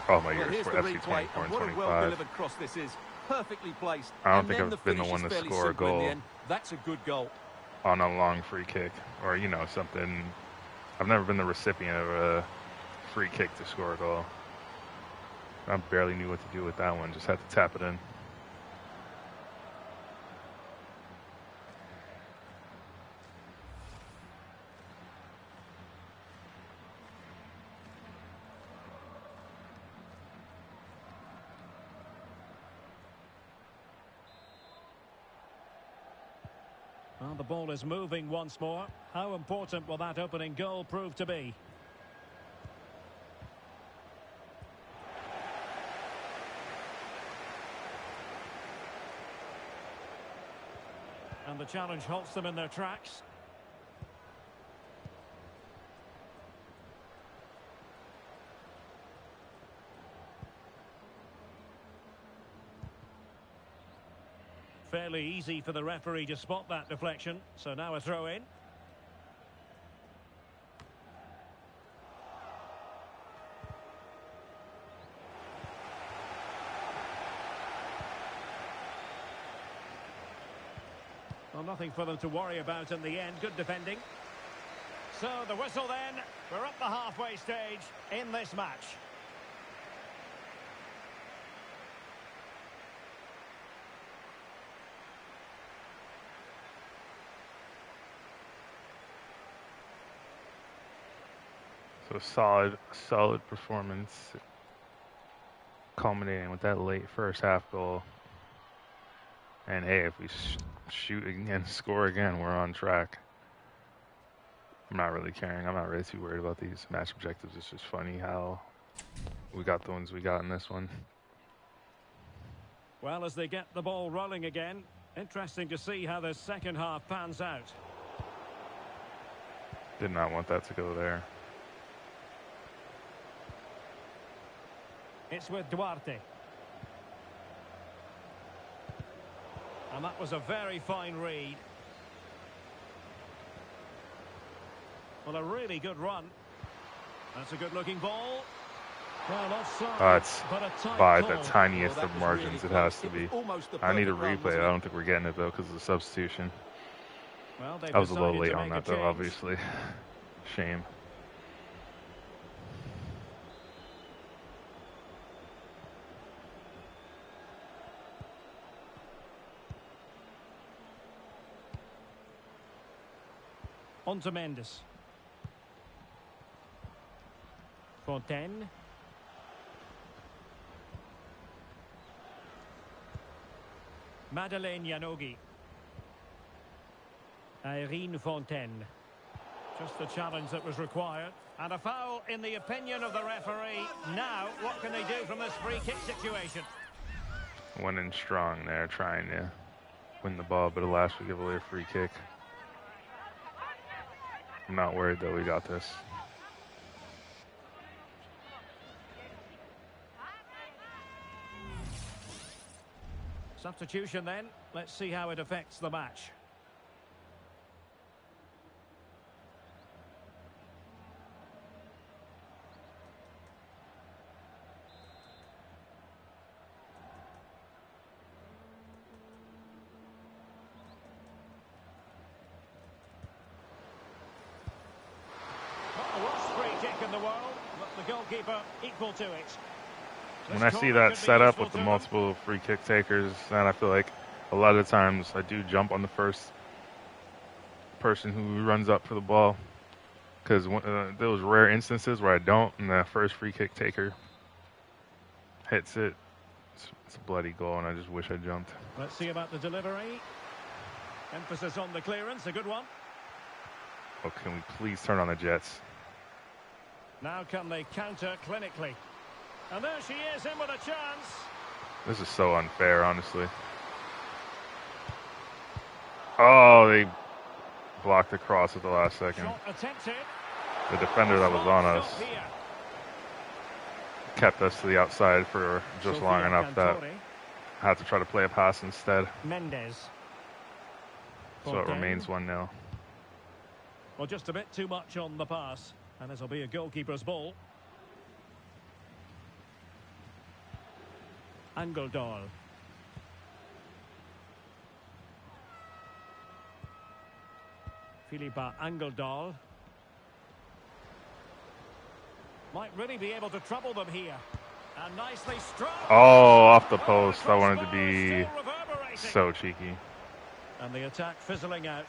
all my years for FC 24 and what a 25, well-delivered cross this is. Perfectly placed. I don't And think then I've been the one to finish is score a fairly simple in the goal end. That's a good goal. on a long free kick, or something. I've never been the recipient of a free kick to score a goal. I barely knew what to do with that one. Just had to tap it in. Well, the ball is moving once more. How important will that opening goal prove to be? And the challenge halts them in their tracks. Fairly easy for the referee to spot that deflection. So now a throw in. Well, nothing for them to worry about in the end. Good defending. So the whistle then. We're at the halfway stage in this match. So solid performance, culminating with that late first half goal. And hey, if we shoot again, score again, we're on track. I'm not really caring. I'm not really too worried about these match objectives. It's just funny how we got the ones we got in this one. Well, as they get the ball rolling again, interesting to see how the second half pans out. Did not want that to go there. It's with Duarte. And that was a very fine read. Well, a really good run. That's a good-looking ball. Well, offside, It's but a tight by call. the tiniest Well, of that was margins really it has close. to It be. was almost the I need a perfect run, replay. wasn't I it? don't think we're getting it, though, because of the substitution. Well, they've I was a little decided late to on make a that, though, change. obviously. Shame. On to Mendes. Fontaine. Madeleine Yanogi. Irene Fontaine. Just the challenge that was required. And a foul in the opinion of the referee. Now, what can they do from this free kick situation? Went in strong there, trying to win the ball, but alas, we give away a free kick. I'm not worried, though. We got this. Substitution then. Let's see how it affects the match. Not the worst free kick in the world, but the goalkeeper equal to it. When I see that setup with the multiple free kick takers, then I feel like a lot of the times I do jump on the first person who runs up for the ball, because those rare instances where I don't, and the first free kick taker hits it, it's a bloody goal, and I just wish I jumped. Let's see about the delivery. Emphasis on the clearance, a good one. Oh, can we please turn on the Jets? Now can they counter clinically? And there she is, in with a chance. This is so unfair, honestly. Oh, they blocked the cross at the last second. Shot attempted. The defender that was on us kept us to the outside for just long enough that I had to try to play a pass instead. Mendes. So it remains 1-0. Well, just a bit too much on the pass. And this will be a goalkeeper's ball. Angeldal. Philippa Angeldal. Might really be able to trouble them here. And nicely struck. Oh, off the post. I wanted to be so cheeky. And the attack fizzling out.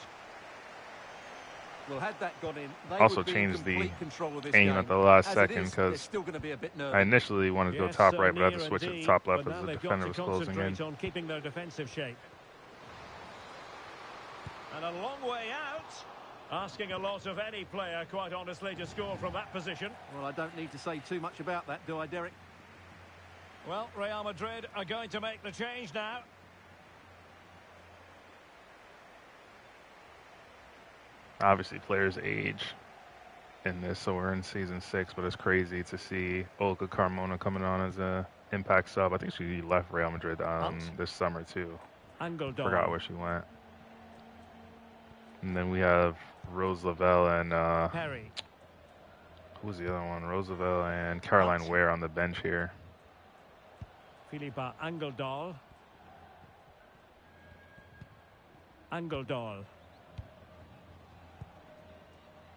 Well, had that gone in, they Also would be in changed the complete control of this aim game. at the last As it second is, because they're still going to be a bit nervous. I initially wanted to go Yes, top right, but I had to near switch to indeed, top left but as now the they've got defender to was closing in. concentrate on keeping their defensive shape. And a long way out. Asking a lot of any player, quite honestly, to score from that position. Well, I don't need to say too much about that, do I, Derek? Well, Real Madrid are going to make the change now. Obviously, players age in this, so we're in season 6, but it's crazy to see Olga Carmona coming on as a impact sub. I think she left Real Madrid this summer too. Angeldal. Forgot where she went. And then we have Rose Lavelle and Perry. who's the other one? Rose Lavelle and Caroline Ware on the bench here. Philippa Angeldal. Angeldal.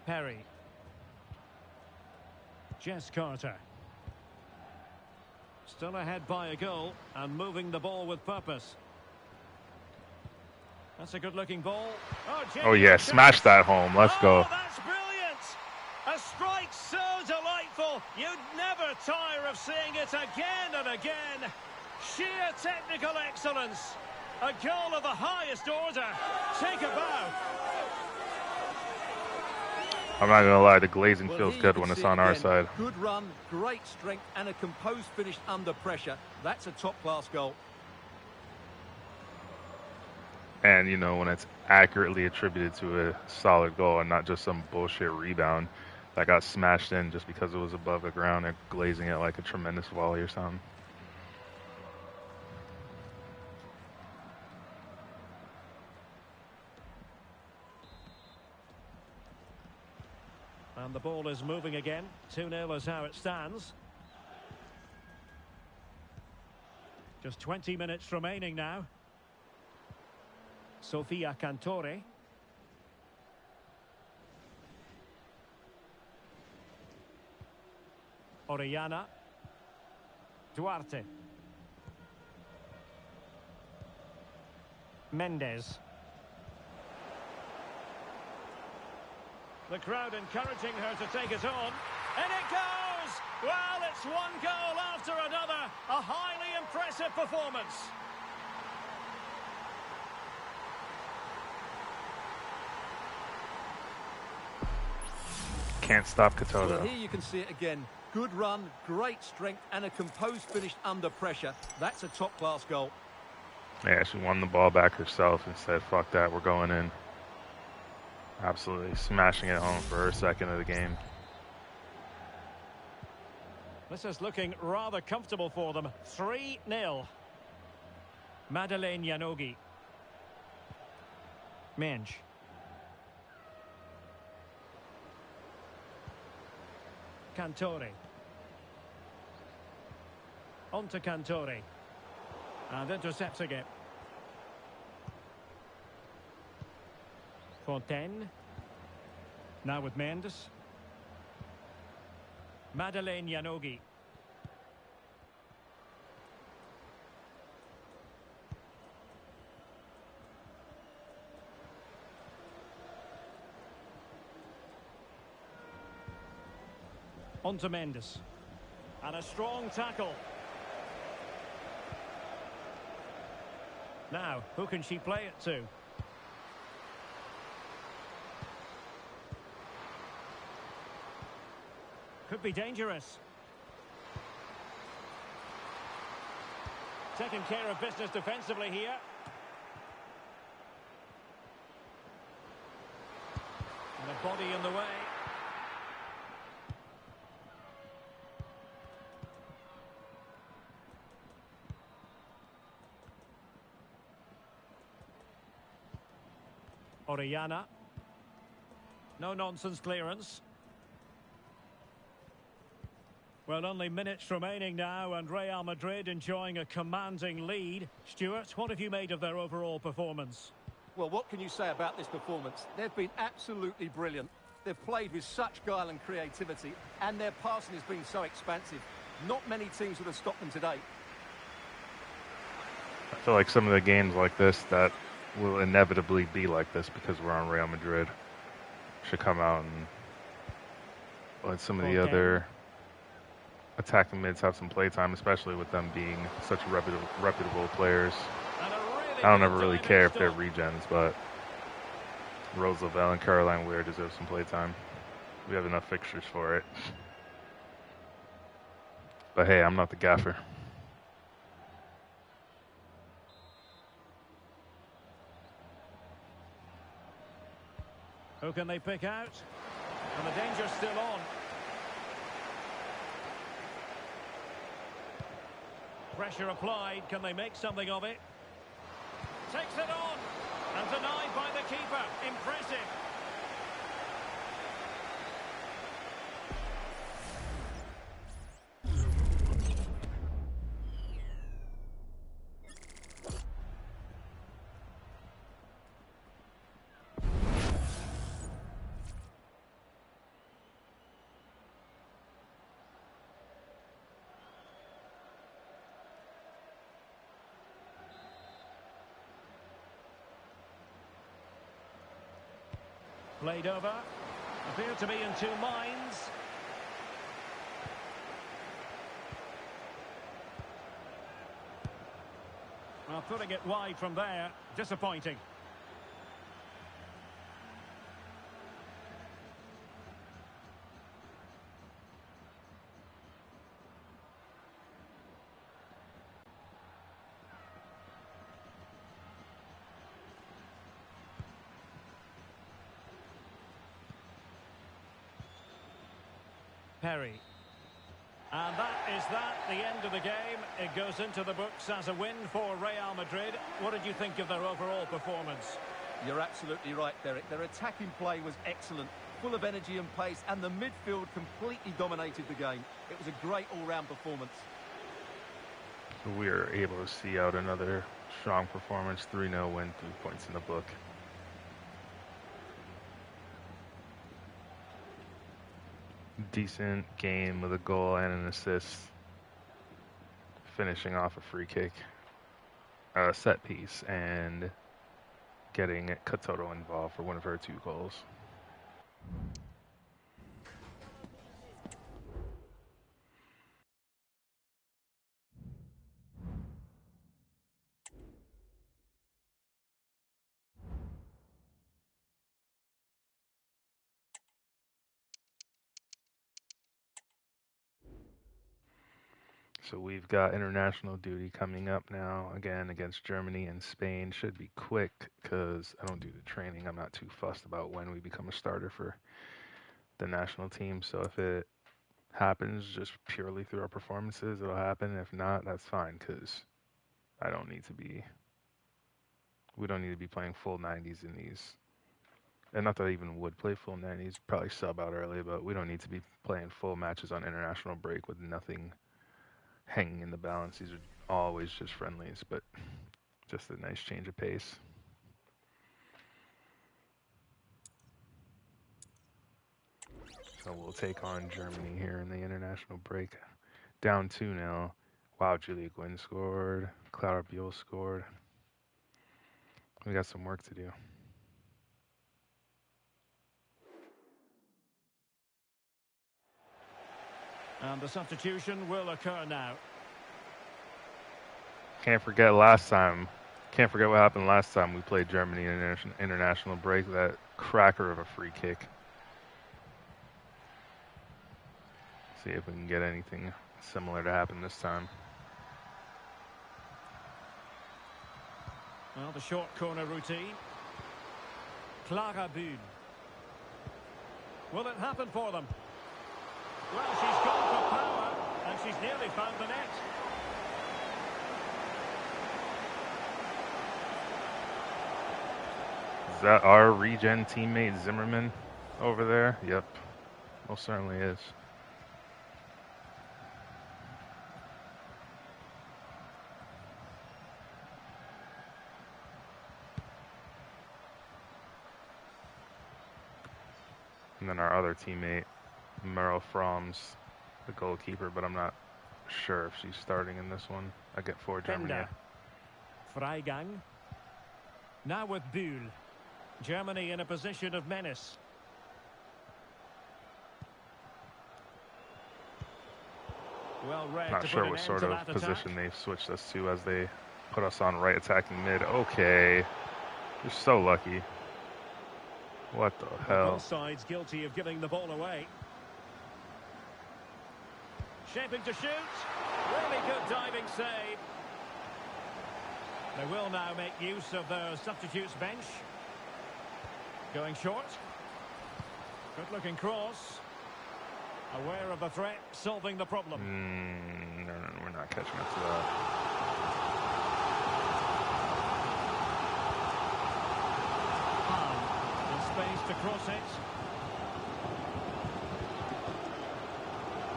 Perry. Jess Carter. Still ahead by a goal and moving the ball with purpose. That's a good-looking ball. Oh yeah, smash that home. Let's go. That's brilliant. A strike so delightful. You'd never tire of seeing it again and again. Sheer technical excellence. A goal of the highest order. Take a bow. I'm not going to lie, the glazing Well, feels here you good can when it's see it on our again. side. Good run, great strength, and a composed finish under pressure. That's a top-class goal. And, you know, when it's accurately attributed to a solid goal and not just some bullshit rebound that got smashed in just because it was above the ground and glazing it like a tremendous volley or something. And the ball is moving again. 2-0 is how it stands. Just 20 minutes remaining now. Sofia Cantore. Orellana. Duarte. Mendes. The crowd encouraging her to take it on. And it goes! Well, it's one goal after another. A highly impressive performance. Can't stop Well, Katoto. here you can see it again. Good run, great strength, and a composed finish under pressure. That's a top-class goal. Yeah, she won the ball back herself and said, fuck that, we're going in. Absolutely smashing it home for her second of the game. This is looking rather comfortable for them. 3-0. Madeleine Yanogi. Mensch. Cantore. On to Cantore. And intercepts again. Fontaine. Now with Mendes. Madeleine Yanogi. On to Mendes. And a strong tackle. Now, who can she play it to? Could be dangerous. Taking care of business defensively here. And a body in the way. Orellana. No nonsense clearance. Well, only minutes remaining now, and Real Madrid enjoying a commanding lead. Stuart, what have you made of their overall performance? Well, what can you say about this performance? They've been absolutely brilliant. They've played with such guile and creativity, and their passing has been so expansive. Not many teams would have stopped them today. I feel like some of the games like this that will inevitably be like this because we're on Real Madrid should come out and let some of the other attacking mids have some play time, especially with them being such reputable players. I don't ever really care if they're regens, but Rose Lavelle and Caroline Weir deserve some play time. We have enough fixtures for it. But hey, I'm not the gaffer. Who can they pick out? And the danger's still on. Pressure applied. Can they make something of it? Takes it on. And denied by the keeper. Impressive. Played over. Appear to be in two minds. Well, Well, putting it wide from there, disappointing. Perry. And that, the end of the game. It goes into the books as a win for Real Madrid. What did you think of their overall performance? You're absolutely right, Derek. Their attacking play was excellent, full of energy and pace, and the midfield completely dominated the game. It was a great all-round performance. So we are able to see out another strong performance, 3-0 win, 3 points in the book. Decent game with a goal and an assist, finishing off a free kick, a set piece, and getting Katoto involved for one of her 2 goals. So we've got international duty coming up now, again against Germany and Spain. Should be quick because I don't do the training. I'm not too fussed about when we become a starter for the national team. So if it happens just purely through our performances, it'll happen. If not, that's fine because I don't need to be. We don't need to be playing full 90s in these. And not that I even would play full 90s, probably sub out early, but we don't need to be playing full matches on international break with nothing hanging in the balance. These are always just friendlies, but just a nice change of pace. So we'll take on Germany here in the international break. Down 2-0. Wow, Julia Gwynn scored. Clara Buell scored. We got some work to do. And the substitution will occur now. Can't forget last time. Can't forget what happened last time we played Germany in international break. That cracker of a free kick. See if we can get anything similar to happen this time. Well, the short corner routine. Clara Buell. Will it happen for them? Well, she's gone for power, and she's nearly found the net. Is that our regen teammate Zimmerman over there? Yep, most certainly is. And then our other teammate, Merle Froms, the goalkeeper, but I'm not sure if she's starting in this one. I get for Germany. Freigang. Now with Buell. Germany in a position of menace. Well read. Not sure what sort of position they've switched us to as they put us on right attacking mid. Okay. You're so lucky. What the hell? Both sides guilty of giving the ball away. Shaping to shoot. Really good diving save. They will now make use of their substitutes bench. Going short. Good looking cross. Aware of the threat, solving the problem. No, we're not catching up to that. In space to cross it.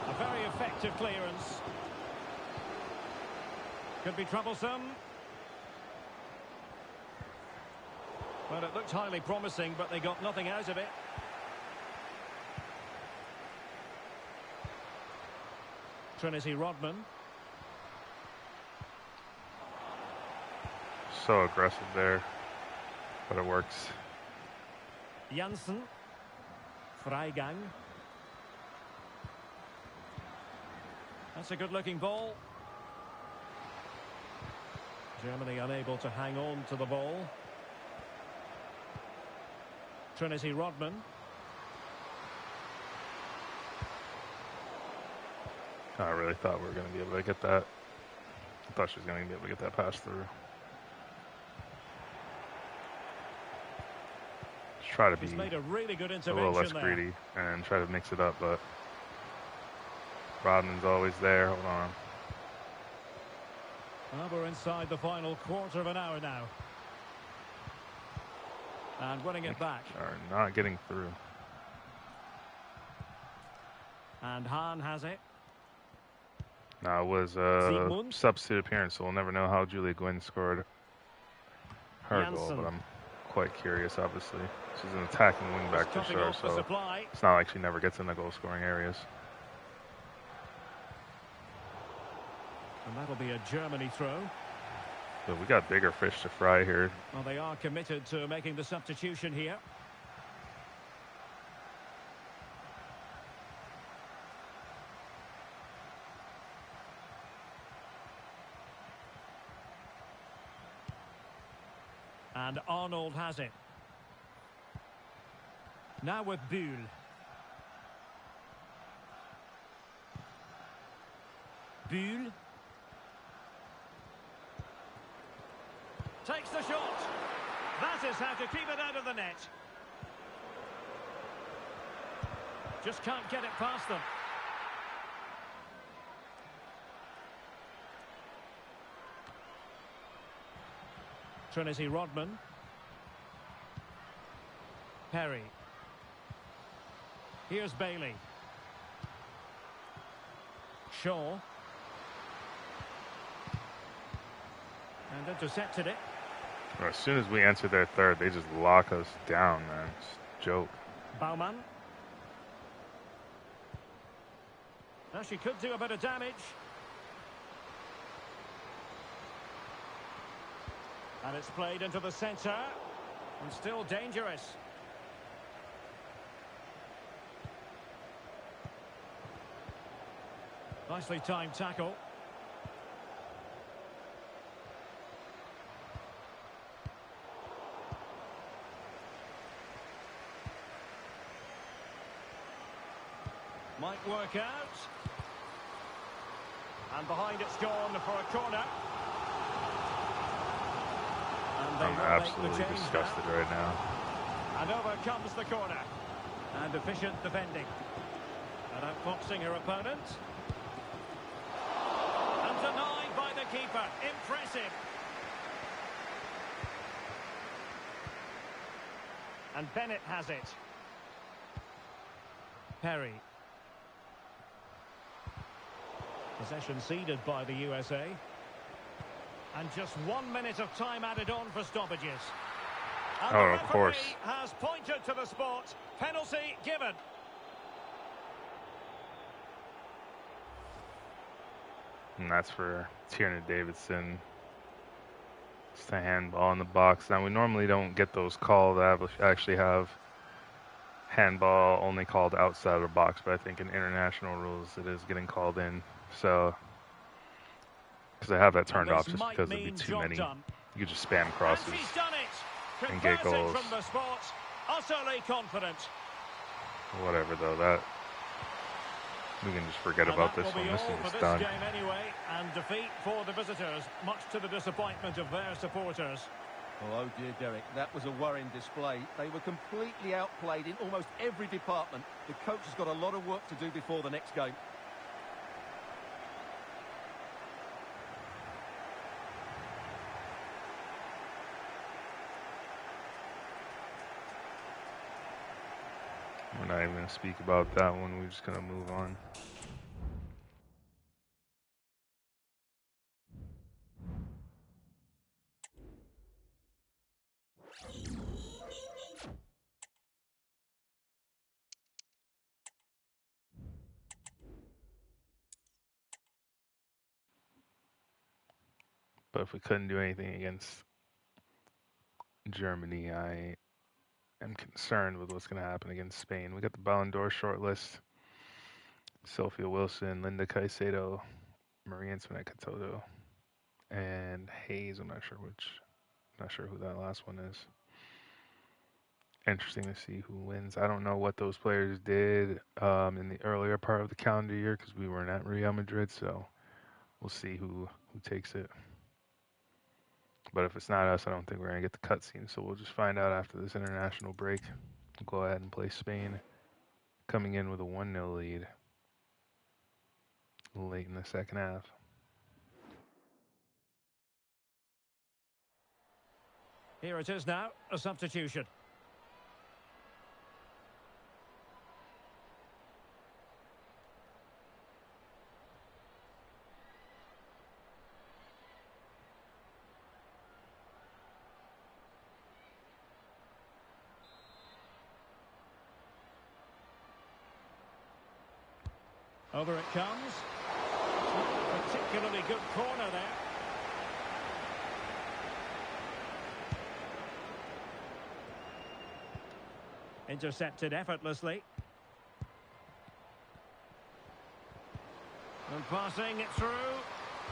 A very effective clearance. Could be troublesome. Well, it looked highly promising, but they got nothing out of it. Trinity Rodman. So aggressive there, but it works. Janssen. Freigang. That's a good-looking ball. Germany unable to hang on to the ball. Trinity Rodman. I really thought we were going to be able to get that. I thought she was going to be able to get that pass through. Just try to be Made a really good a little less greedy and try to mix it up, but Rodman's always there. Hold on. Well, we're inside the final quarter of an hour now. And winning it back. Are not getting through. And Hahn has it. Now, it was a substitute appearance, so we'll never know how Julia Gwynn scored her goal, but I'm quite curious, obviously. She's an attacking wingback for sure, so it's not like she never gets in the goal-scoring areas. And that'll be a Germany throw. But we got bigger fish to fry here. Well, they are committed to making the substitution here. And Arnold has it. Now with Buhl. Buhl. Takes the shot. That is how to keep it out of the net. Just can't get it past them. Trinity Rodman. Perry. Here's Bailey. Shaw. And intercepted it. Well, as soon as we enter their third, they just lock us down, man. It's a joke. Baumann. Now she could do a bit of damage. And it's played into the centre. And still dangerous. Nicely timed tackle. Might work out. And behind it's gone for a corner. I'm absolutely disgusted right now. And over comes the corner. And efficient defending. And outfoxing her opponent. And denied by the keeper. Impressive. And Bennett has it. Perry. Possession ceded by the USA. And just 1 minute of time added on for stoppages. And oh, of course. Has pointed to the spot. Penalty given. And that's for Tierna Davidson. It's a handball in the box. Now, we normally don't get those called. I actually have handball only called outside of the box, but I think in international rules it is getting called in. So, because I have that turned off just because it'd be too many. You could just spam crosses and get goals. From the spot, utterly confident. Whatever, though, that we can just forget about this one. This is done. Game anyway, and defeat for the visitors, much to the disappointment of their supporters. Oh dear, Derek, that was a worrying display. They were completely outplayed in almost every department. The coach has got a lot of work to do before the next game. We're not even going to speak about that one. We're just going to move on. But if we couldn't do anything against Germany, I am concerned with what's going to happen against Spain. We got the Ballon d'Or shortlist. Sophia Wilson, Linda Caicedo, Marie Antoinette Catoto, and Hayes. I'm not sure who that last one is. Interesting to see who wins. I don't know what those players did in the earlier part of the calendar year because we weren't at Real Madrid, so we'll see who takes it. But if it's not us, I don't think we're going to get the cutscene, so we'll just find out after this international break. We'll go ahead and play Spain, coming in with a 1-0 lead late in the second half. Here it is now, a substitution. Over it comes. Not a particularly good corner there. Intercepted effortlessly. And passing it through.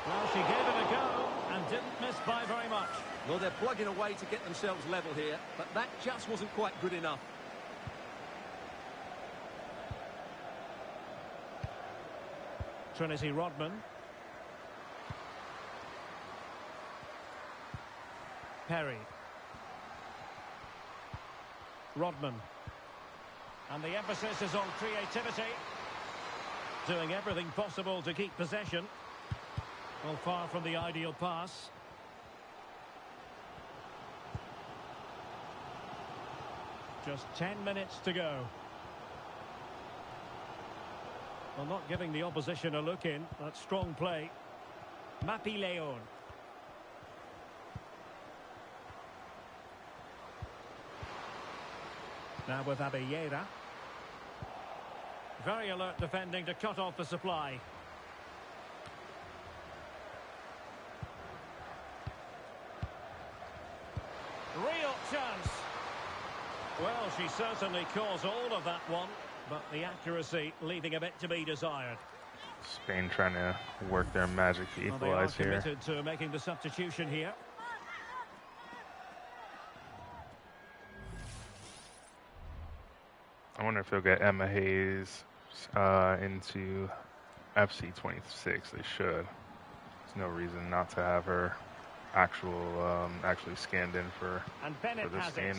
Well, she gave it a go and didn't miss by very much. Well, they're plugging away to get themselves level here, but that just wasn't quite good enough. Trinity Rodman. Perry. Rodman. And the emphasis is on creativity. Doing everything possible to keep possession. Well, far from the ideal pass. Just 10 minutes to go. Well, not giving the opposition a look in. That's strong play. Mapi Leon. Now with Abellera. Very alert defending to cut off the supply. Real chance. Well, she certainly caused all of that one, but the accuracy leaving a bit to be desired. Spain trying to work their magic to equalize they are here. committed to making the substitution here. I wonder if they'll get Emma Hayes into FC 26. They should. There's no reason not to have her actually scanned in for this game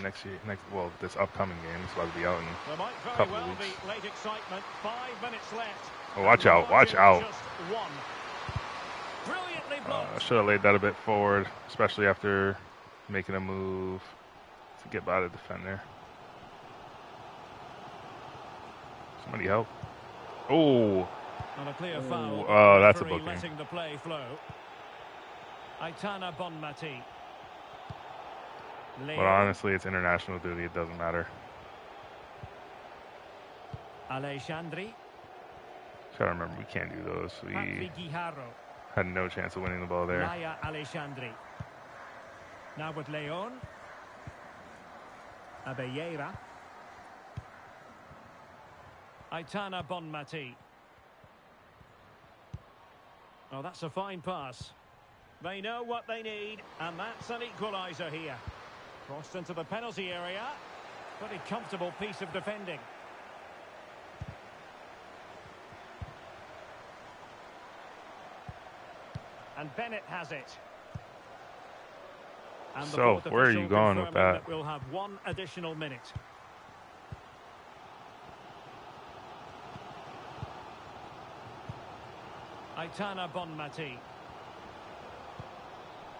well, this upcoming game. It's about to be out in a couple of weeks. Be late excitement. 5 minutes left. Oh, watch out! Watch out! Just one. Brilliantly blocked. Should have laid that a bit forward, especially after making a move to get by the defender. Somebody help! Oh! On a clear foul. Oh, that's a booking. Letting the play flow. Aitana Bonmati. But honestly, it's international duty. It doesn't matter. Alexandri. Gotta remember, we can't do those. We had no chance of winning the ball there. Laia Alexandri. Now with Leon. Abellera. Aitana Bonmati. Oh, that's a fine pass. They know what they need, and that's an equaliser here. Crossed into the penalty area. Pretty comfortable piece of defending. And Bennett has it. And so, where are you going with that? We'll have 1 additional minute. Aitana Bonmati.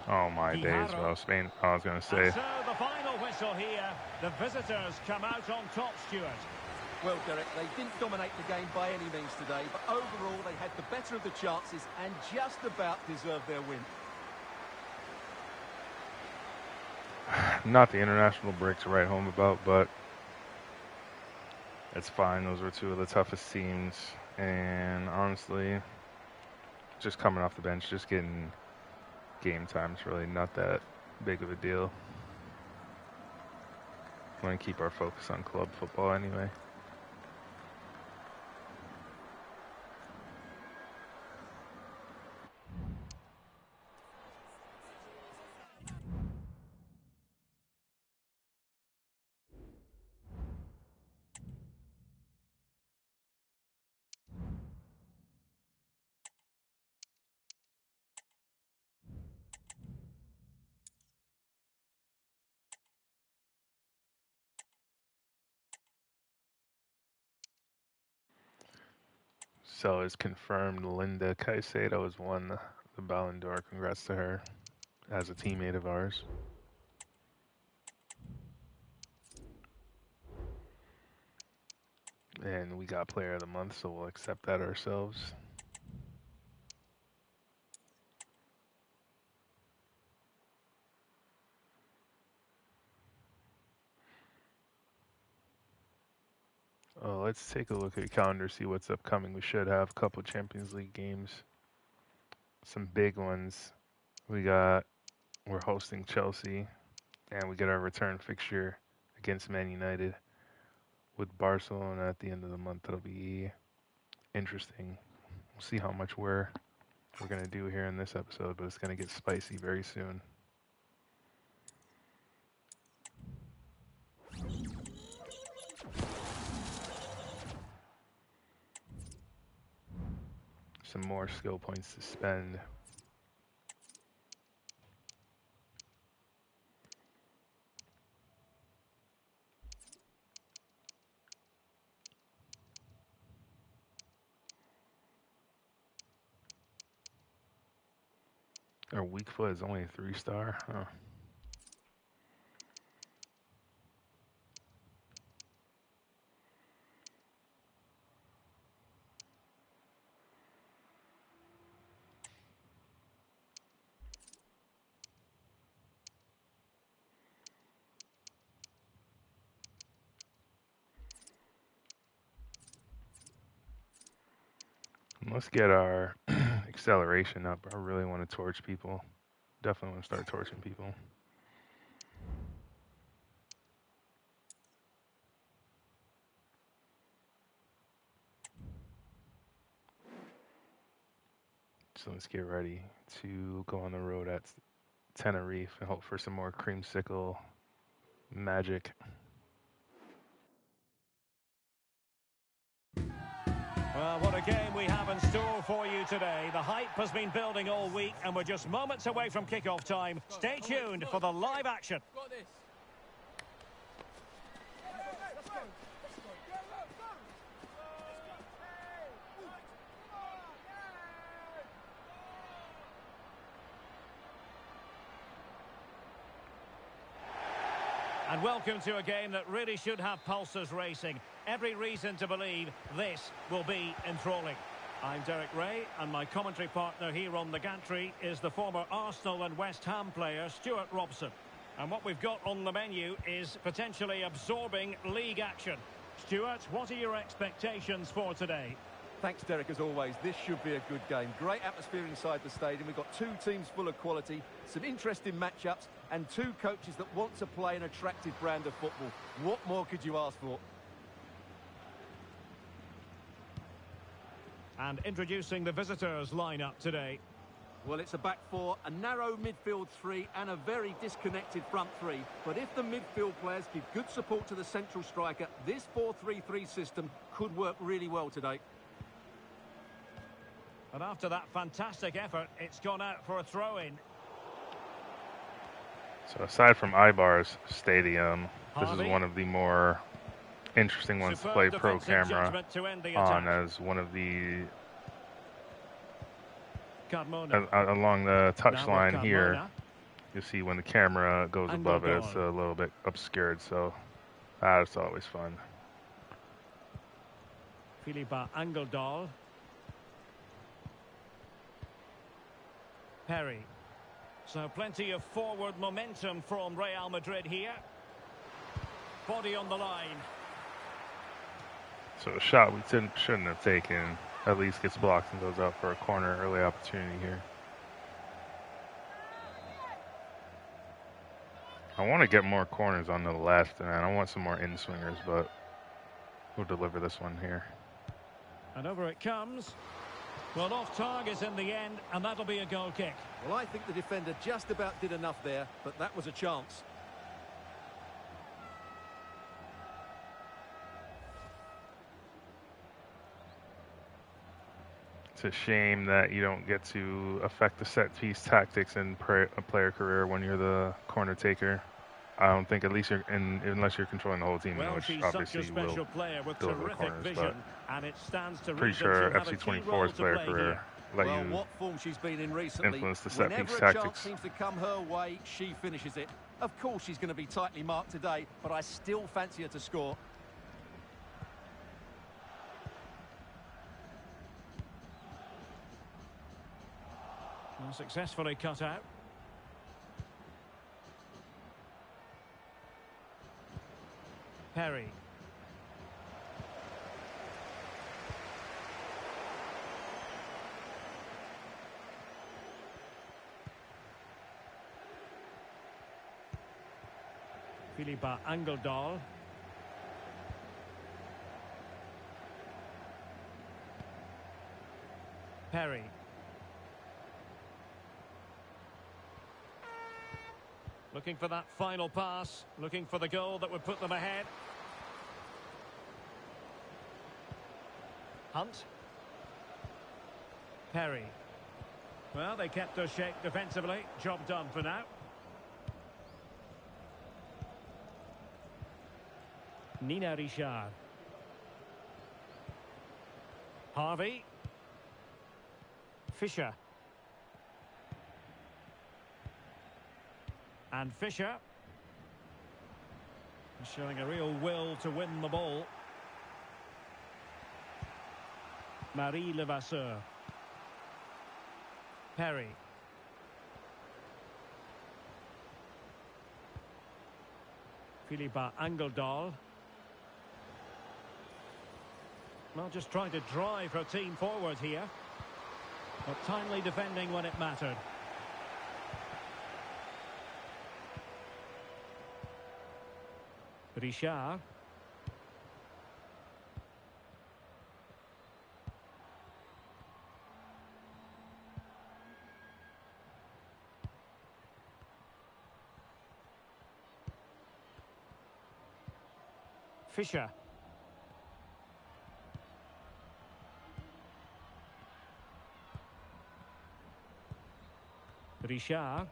Oh my days, bro. Spain, I was going to say. And so the final whistle here. The visitors come out on top, Stuart. Well, Derek, they didn't dominate the game by any means today, but overall they had the better of the chances and just about deserved their win. Not the international break to write home about, but it's fine. Those were 2 of the toughest teams, and honestly, just coming off the bench, just getting game time is really not that big of a deal. We want to keep our focus on club football anyway. So it's confirmed Linda Caicedo has won the Ballon d'Or. Congrats to her as a teammate of ours. And we got Player of the Month, so we'll accept that ourselves. Oh, let's take a look at the calendar, see what's upcoming. We should have a couple Champions League games, some big ones. We're hosting Chelsea, and we get our return fixture against Man United with Barcelona at the end of the month. That'll be interesting. We'll see how much we're gonna do here in this episode, but it's gonna get spicy very soon. Some more skill points to spend. Our weak foot is only a 3-star. Huh. Let's get our acceleration up. I really want to torch people. Definitely want to start torching people. So let's get ready to go on the road at Tenerife and hope for some more creamsicle magic. Well, what a game we have in store for you today. The hype has been building all week, and we're just moments away from kickoff time. Stay tuned for the live action. And welcome to a game that really should have pulses racing. Every reason to believe this will be enthralling. I'm Derek Ray, and my commentary partner here on the gantry is the former Arsenal and West Ham player, Stuart Robson. And what we've got on the menu is potentially absorbing league action. Stuart, what are your expectations for today? Thanks, Derek, as always. This should be a good game. Great atmosphere inside the stadium. We've got two teams full of quality, some interesting matchups, and two coaches that want to play an attractive brand of football. What more could you ask for? And introducing the visitors' lineup today. Well, it's a back four, a narrow midfield three, and a very disconnected front three. But if the midfield players give good support to the central striker, this 4-3-3 system could work really well today. And after that fantastic effort, it's gone out for a throw-in. So aside from Eibar's stadium, this is one of the more interesting ones to play pro camera on, as one of the along the touchline here, you see when the camera goes above it, it's a little bit obscured, so that's always fun. Philippa Angeldal. Perry. So plenty of forward momentum from Real Madrid here. Body on the line. So a shot we shouldn't have taken at least gets blocked and goes out for a corner. Early opportunity here. I want to get more corners on the left, and I want some more in-swingers, but we'll deliver this one here. And over it comes. Well, off target in the end, and that'll be a goal kick. Well, I think the defender just about did enough there, but that was a chance. It's a shame that you don't get to affect the set-piece tactics in a player career when you're the corner taker. I don't think, at least unless you're controlling the whole team, Well, which she's such obviously a you will special player with deliver the terrific corners. vision, But and it stands to pretty reason she'll sure have a key role FC24's to player play career here. let Well, you what form she's been in recently. influence the set Whenever piece a chance tactics. seems to come her way, she finishes it. Of course she's going to be tightly marked today, but I still fancy her to score. Well, successfully cut out. Perry. Philippa Angeldal. Perry. Looking for that final pass, looking for the goal that would put them ahead. Hunt. Perry. Well, they kept their shape defensively. Job done for now. Nina Richard. Harvey. Fisher. And Fisher. Showing a real will to win the ball. Marie Levasseur. Perry. Philippa Angeldal. Well, just trying to drive her team forward here. But timely defending when it mattered. Richard. Fisher. Richard.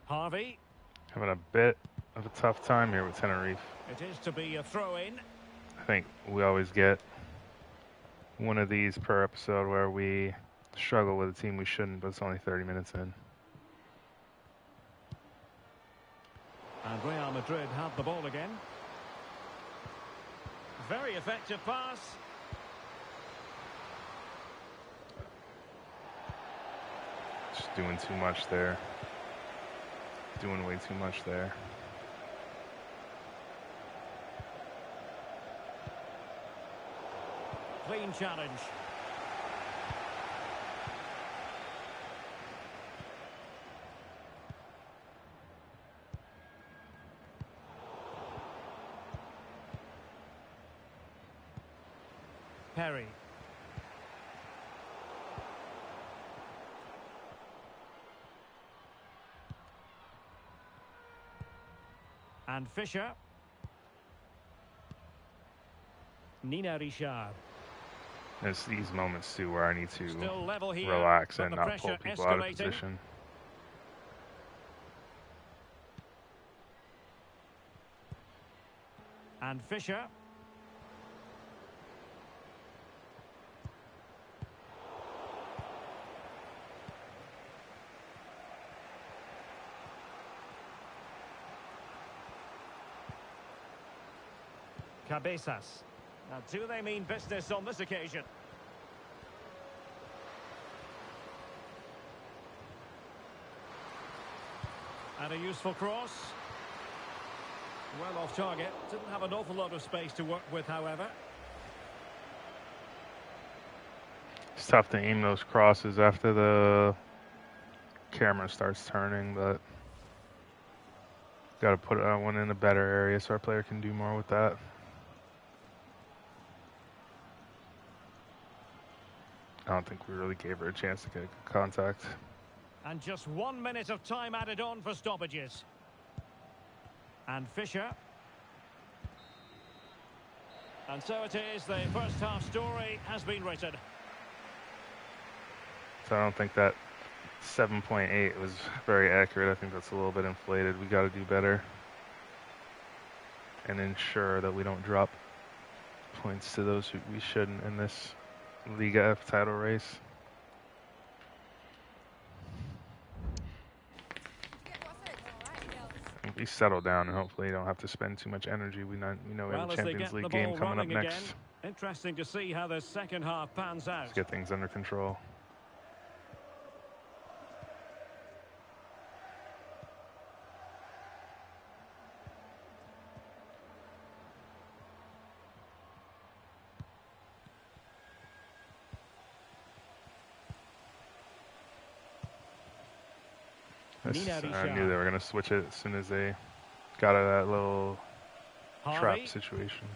Harvey. Having a bit of a tough time here with Tenerife. It is to be a throw-in. I think we always get one of these per episode where we struggle with a team we shouldn't, but it's only 30 minutes in. And Real Madrid have the ball again. Very effective pass. Just doing too much there. Doing way too much there. Clean challenge. Perry. And Fisher. Nina Richard. It's these moments too where I need to Still level here, relax but and the not pull pressure people out of escalating. position. And Fisher. Cabezas. Now, do they mean business on this occasion? And a useful cross. Well off target. Didn't have an awful lot of space to work with, however. It's tough to aim those crosses after the camera starts turning, but got to put one in a better area so our player can do more with that. I don't think we really gave her a chance to get contact. And just 1 minute of time added on for stoppages. And Fisher. And so it is, the first half story has been written. So I don't think that 7.8 was very accurate. I think that's a little bit inflated. We got to do better and ensure that we don't drop points to those who we shouldn't in this Liga F title race. If we settle down and hopefully don't have to spend too much energy. We know we have a As they Champions get the League game ball coming up running next. again. Interesting to see how the second half pans out. Let's get things under control. I knew they were going to switch it as soon as they got out of that little trap situation.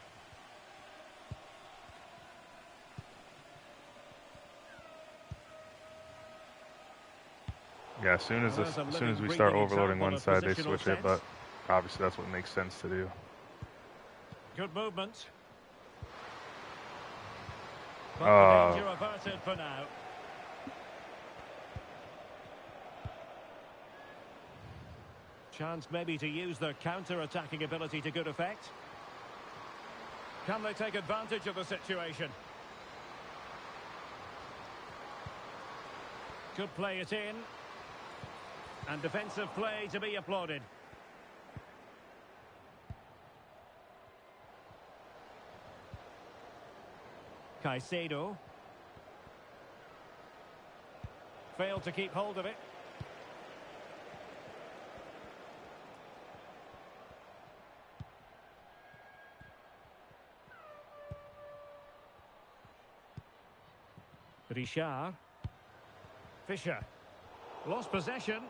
Yeah, as soon as we start overloading one side, they switch it, but obviously that's what makes sense to do. Good movement. But the danger averted for now. Chance maybe to use their counter-attacking ability to good effect. Can they take advantage of the situation? Could play it in. And defensive play to be applauded. Caicedo. Failed to keep hold of it. Richard. Fischer. Lost possession.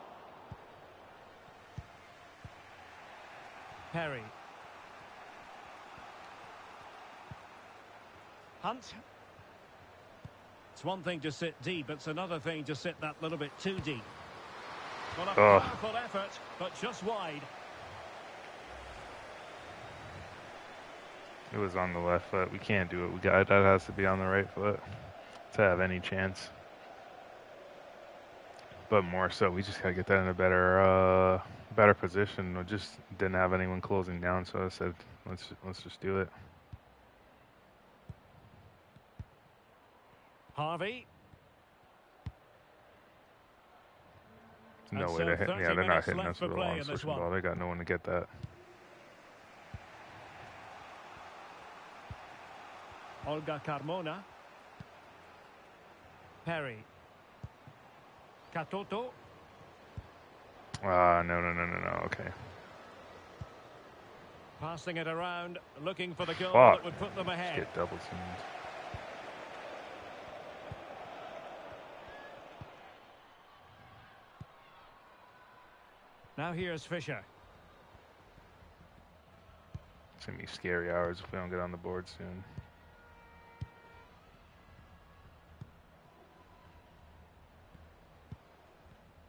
Perry. Hunt. It's one thing to sit deep, it's another thing to sit that little bit too deep. Well, a powerful effort, but just wide. It was on the left foot. We can't do it. That has to be on the right foot to have any chance. But more so, we just gotta get that in a better position. We just didn't have anyone closing down, so I said, let's just do it. Harvey. No way they're hitting. Yeah, they're not hitting us with a long switching ball. They got no one to get that. Olga Carmona. Perry. Katoto. No. Okay. Passing it around, looking for the goal that would put them ahead. Get double teamed. Now here's Fischer. It's gonna be scary hours if we don't get on the board soon.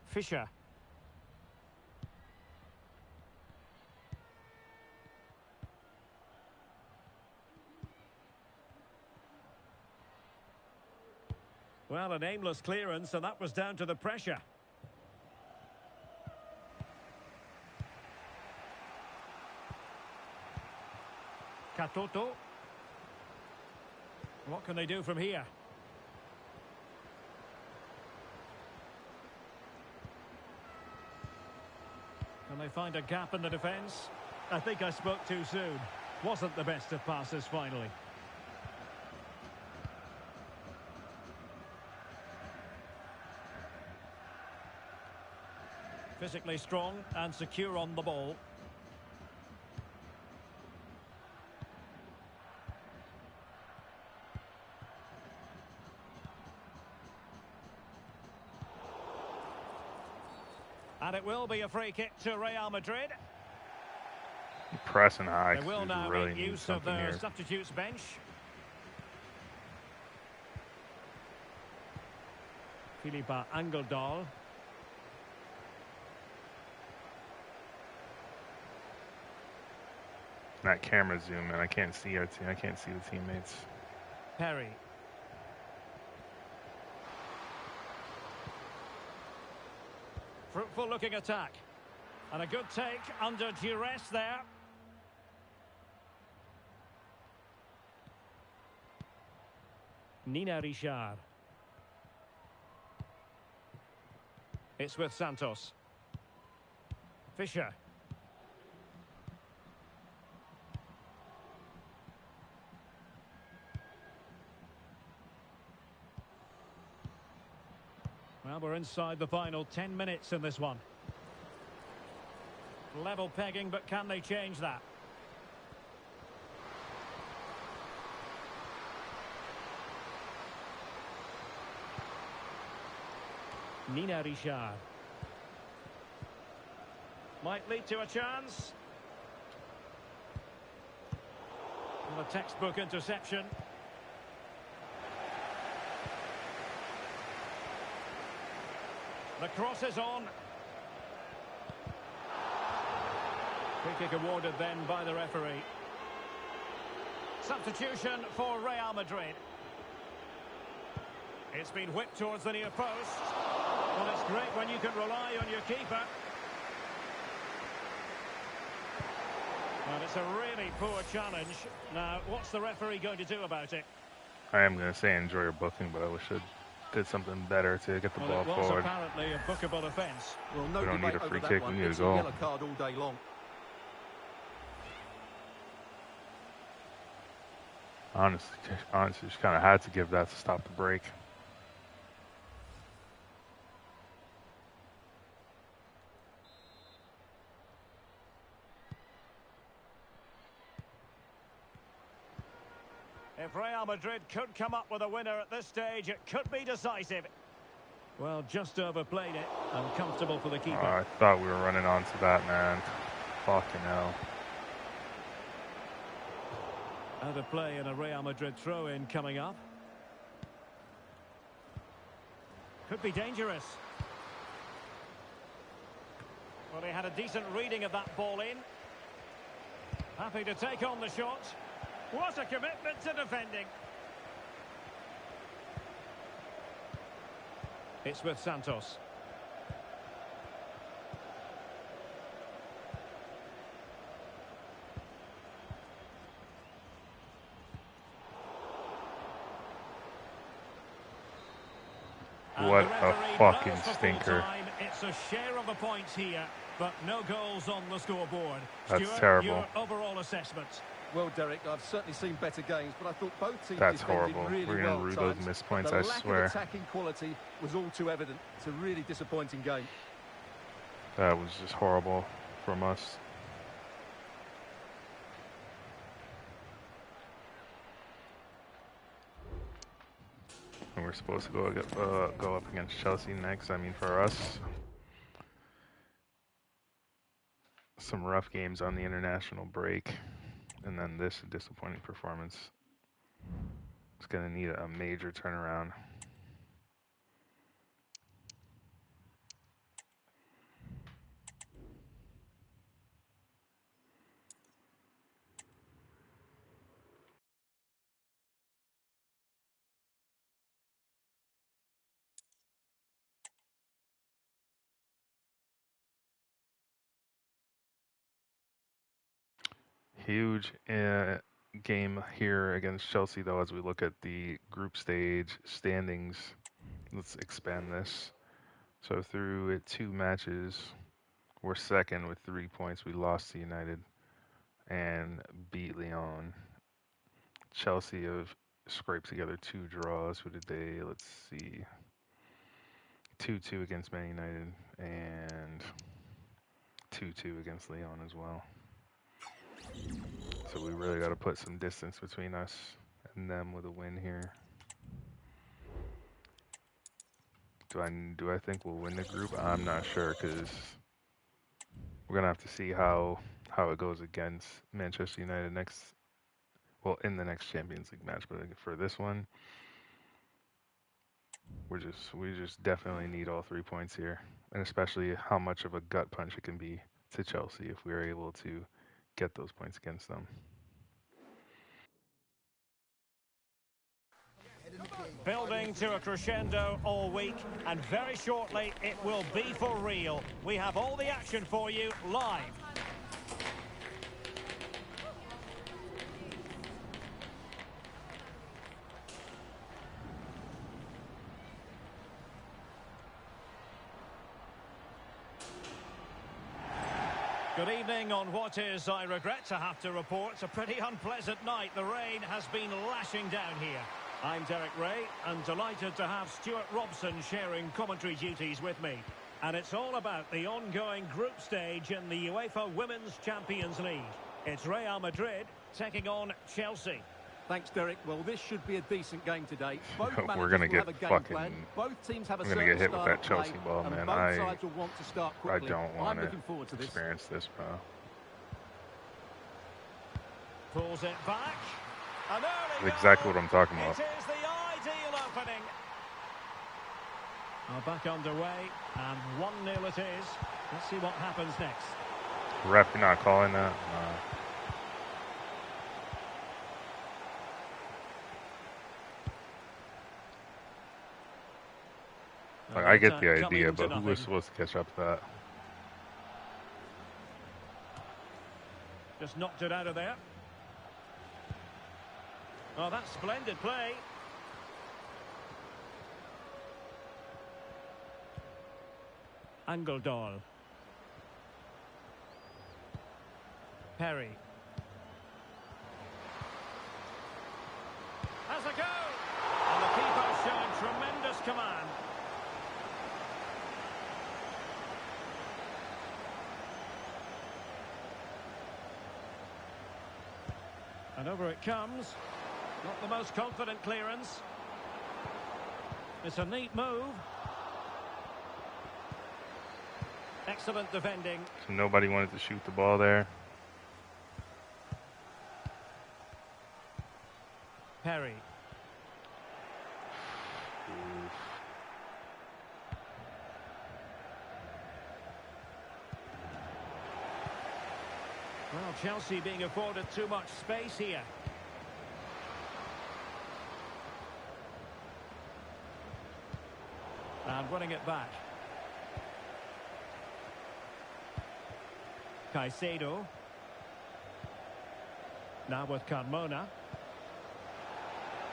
Fischer. Well, an aimless clearance, and that was down to the pressure. Katoto. What can they do from here? Can they find a gap in the defence? I think I spoke too soon. Wasn't the best of passes finally. Physically strong and secure on the ball. And it will be a free kick to Real Madrid. Pressing high. They will now really make use of their here. substitutes bench. Philippa Angeldal. That camera zoom in. I can't see our team. I can't see the teammates. Perry. Fruitful looking attack. And a good take under duress there. Nina Richard. It's with Santos. Fischer. Well, we're inside the final 10 minutes in this one. Level pegging, but can they change that? Nina Richard. Might lead to a chance. And a textbook interception. The cross is on. Free kick awarded then by the referee. Substitution for Real Madrid. It's been whipped towards the near post. Well, it's great when you can rely on your keeper. Well, it's a really poor challenge. Now, what's the referee going to do about it? I am going to say enjoy your booking, but I wish it did something better to get the ball It was forward. Apparently a bookable offence. Well, no we don't need a free kick, we need a goal. It's a goal. yellow card all day long. Honestly, just kind of had to give that to stop the break. If Real Madrid could come up with a winner at this stage, it could be decisive. Well, just overplayed it. Uncomfortable for the keeper. I thought we were running onto that, man. Fucking hell. Out of play and a Real Madrid throw-in coming up. Could be dangerous. Well, he had a decent reading of that ball in. Happy to take on the shot. What a commitment to defending. It's with Santos. What a fucking stinker. It's a share of the points here, but no goals on the scoreboard. That's Stuart, terrible. Your overall assessment. Well, Derek, I've certainly seen better games, but I thought both teams That's defended horrible. really We're well going at to rue those times. missed points, The I lack swear. of attacking quality was all too evident. It's a really disappointing game. That was just horrible from us. And we're supposed to go up against Chelsea next. I mean, for us, some rough games on the international break, and then this disappointing performance. It's going to need a major turnaround. Huge game here against Chelsea, though, as we look at the group stage standings. Let's expand this. So through 2 matches, we're second with 3 points. We lost to United and beat Lyon. Chelsea have scraped together 2 draws. Who did they? Let's see. 2-2 against Man United and 2-2 against Lyon as well. So we really got to put some distance between us and them with a win here. Do I think we'll win the group? I'm not sure, because we're gonna have to see how it goes against Manchester United in the next Champions League match. But for this one, we just definitely need all 3 points here, and especially how much of a gut punch it can be to Chelsea if we are able to get those points against them. Building to a crescendo all week, and very shortly it will be for real. We have all the action for you live. Good evening on what is, I regret to have to report, a pretty unpleasant night. The rain has been lashing down here. I'm Derek Ray, and delighted to have Stuart Robson sharing commentary duties with me. And it's all about the ongoing group stage in the UEFA Women's Champions League. It's Real Madrid taking on Chelsea. Thanks, Derek. Well, this should be a decent game today. Both We're gonna managers will get have a game fucking. plan. Both teams have a I'm gonna certain get hit with style that of play, Chelsea ball, and man. both sides will want to start I quickly. don't want I'm to looking forward to this. experience this, bro. Pulls it back. An early That's exactly goal. what I'm talking about. It is the ideal opening. Well, back underway, and 1-0 it is. Let's see what happens next. Ref, you're not calling that? Like, I get the idea, but who was supposed to catch up to that? Just knocked it out of there. Oh, that's splendid play. Angeldal. Perry. Has a go! And the keeper showing tremendous command. And over it comes. Not the most confident clearance. It's a neat move. Excellent defending. So nobody wanted to shoot the ball there. Perry. Well, Chelsea being afforded too much space here. And running it back. Caicedo. Now with Carmona.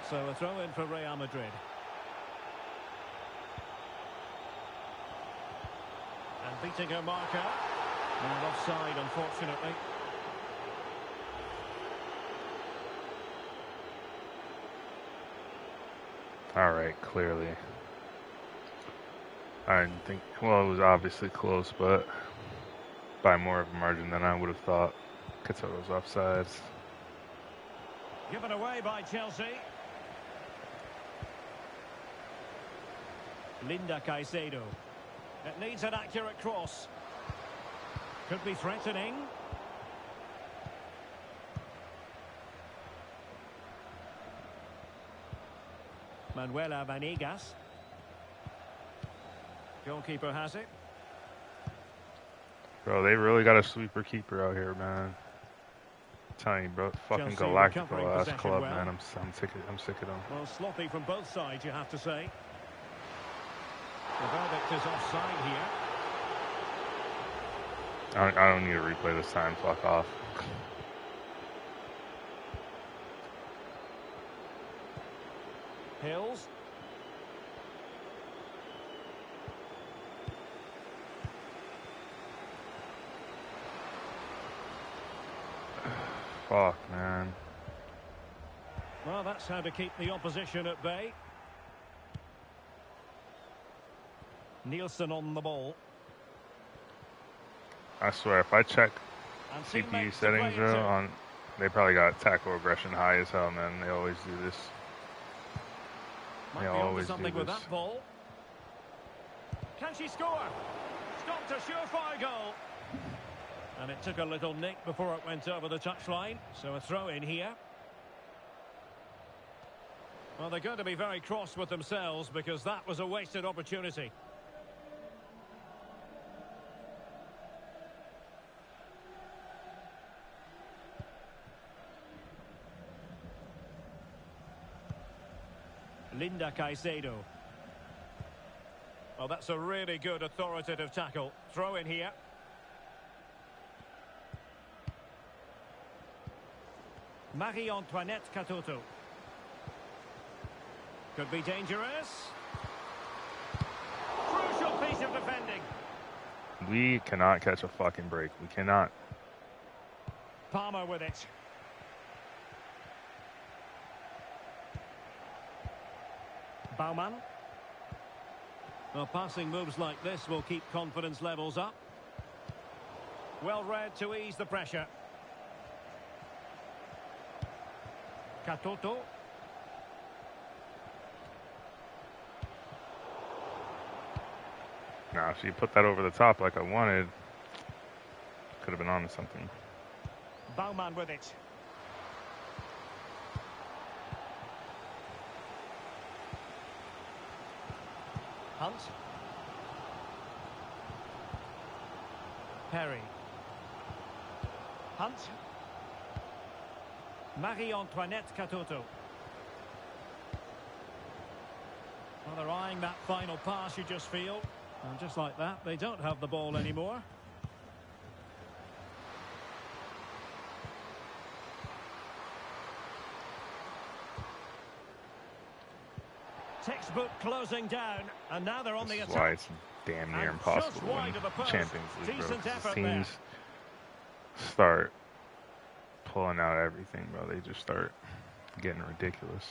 So a throw in for Real Madrid. And beating her marker. And offside, unfortunately. All right, clearly. I didn't think, well, it was obviously close, but by more of a margin than I would have thought. Katoto's offsides. Given away by Chelsea. Linda Caicedo. It needs an accurate cross. Could be threatening. Manuela Vanegas. Goalkeeper has it. Bro, they really got a sweeper keeper out here, man. I'm telling you, bro, fucking Chelsea Galactical ass possession club, well. man. I'm sick of them. Well, sloppy from both sides, you have to say. The verdict is offside here. I don't need to replay this time. Fuck off. Hills. Fuck, man. Well, that's how to keep the opposition at bay. Nielsen on the ball. I swear, if I check And CPU teammates to settings, play bro, into. they probably got tackle aggression high as hell, man. They always do this. Might They be onto always do something with this. that ball. Can she score? Stopped a surefire goal. And it took a little nick before it went over the touchline. So a throw in here. Well, they're going to be very cross with themselves because that was a wasted opportunity. Linda Caicedo. Well, that's a really good authoritative tackle. Throw in here. Marie-Antoinette Katoto. Could be dangerous. Crucial piece of defending. We cannot catch a fucking break. We cannot. Palmer with it. Baumann. Well, passing moves like this will keep confidence levels up. Well read to ease the pressure. Katoto. Now, if she put that over the top like I wanted, could have been on to something. Baumann with it. Hunt. Perry. Hunt. Marie-Antoinette Katoto. Well, they're eyeing that final pass, you just feel. And just like that, they don't have the ball anymore. Textbook closing down, and now they're on the attack. That's why it's damn near impossible to win Champions League, bro. The teams start pulling out everything, bro. They just start getting ridiculous.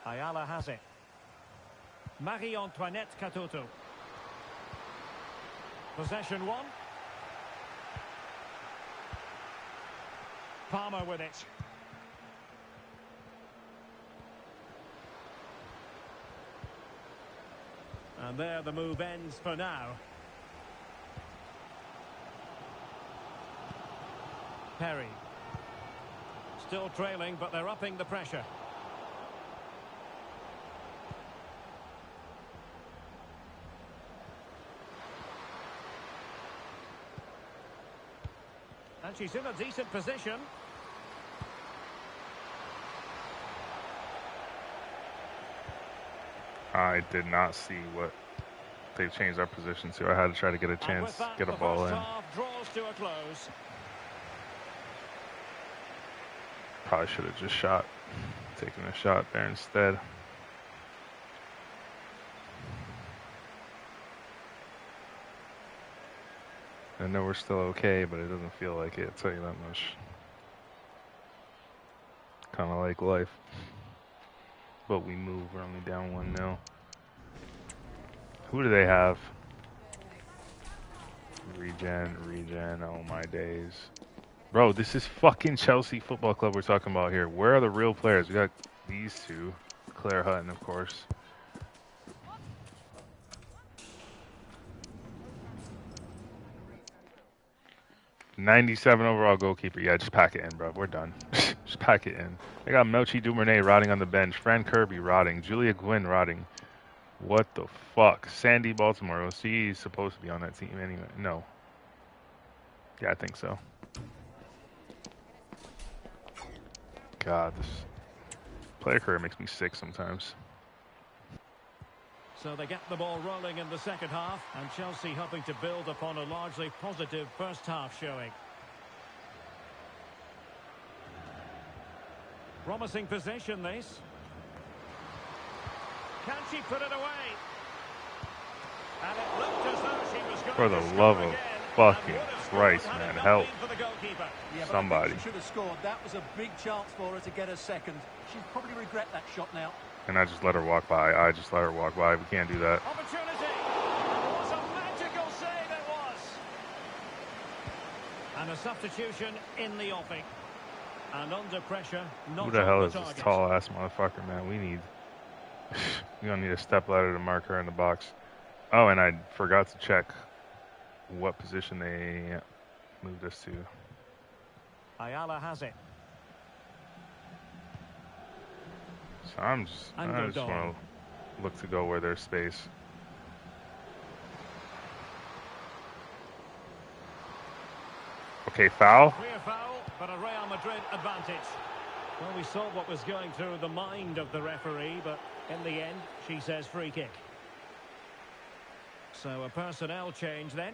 Ayala has it. Marie-Antoinette Katoto. Possession one. Palmer with it. And there the move ends for now. Perry. Still trailing, but they're upping the pressure. And she's in a decent position. I did not see what they've changed our position to. I had to try to get a chance, get a ball in. Draws to a close. Probably should have just shot, taken a shot there instead. I know we're still okay, but it doesn't feel like it, I'll tell you that much. Kind of like life. But we move, we're only down 1-0. Who do they have? Regen, oh my days. Bro, this is fucking Chelsea Football Club we're talking about here. Where are the real players? We got these two. Claire Hutton, of course. '97 overall goalkeeper. Yeah, just pack it in, bro. We're done. Just pack it in. They got Melchi Dumernay rotting on the bench. Fran Kirby rotting. Julia Gwynn rotting. What the fuck? Sandy Baltimore. Well, she's supposed to be on that team anyway. No. Yeah, I think so. God, this player career makes me sick sometimes. So they get the ball rolling in the second half, and Chelsea hoping to build upon a largely positive first half showing. Promising position, this. Can she put it away? And it looked as though she was going For to the score love of again, fucking and would have Christ, scored had man, it not help. been for the goalkeeper. Yeah, but Somebody. I think she should have scored. That was a big chance for her to get a second. She'd probably regret that shot now. And I just let her walk by. I just let her walk by. We can't do that. Opportunity. It was a magical save, it was. And a substitution in the offing. And under pressure, not Who the hell on is the this target. tall ass motherfucker, man? We don't need a step ladder to mark her in the box. Oh, and I forgot to check what position they moved us to. Ayala has it. So I just want to look to go where there's space. Okay, foul. Clear foul, but a Real Madrid advantage. Well, we saw what was going through the mind of the referee, but in the end, she says free kick. So a personnel change then.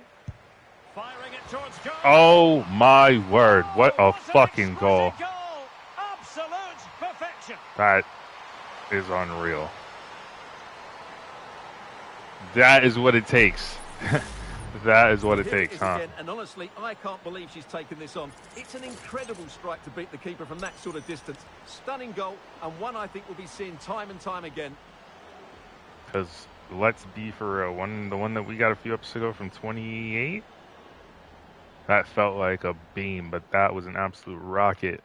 Firing it towards goal. Oh my word! What a fucking goal! Goal! Absolute perfection. That is unreal. That is what it takes. That is what it takes, huh? Again, and honestly, I can't believe she's taken this on. It's an incredible strike to beat the keeper from that sort of distance. Stunning goal, and one I think we'll be seeing time and time again. Because let's be for real, the one that we got a few episodes ago from 28, that felt like a beam, but that was an absolute rocket.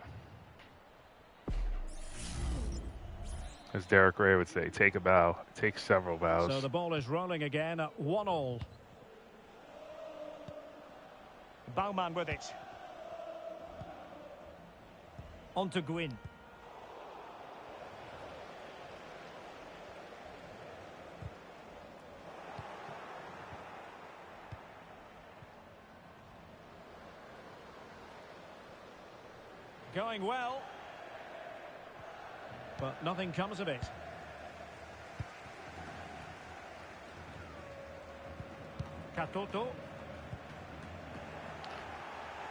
As Derek Ray would say, take a bow, take several bows. So the ball is rolling again at 1-1. Baumann with it. On to Gwyn. Going well. But nothing comes of it. Katoto.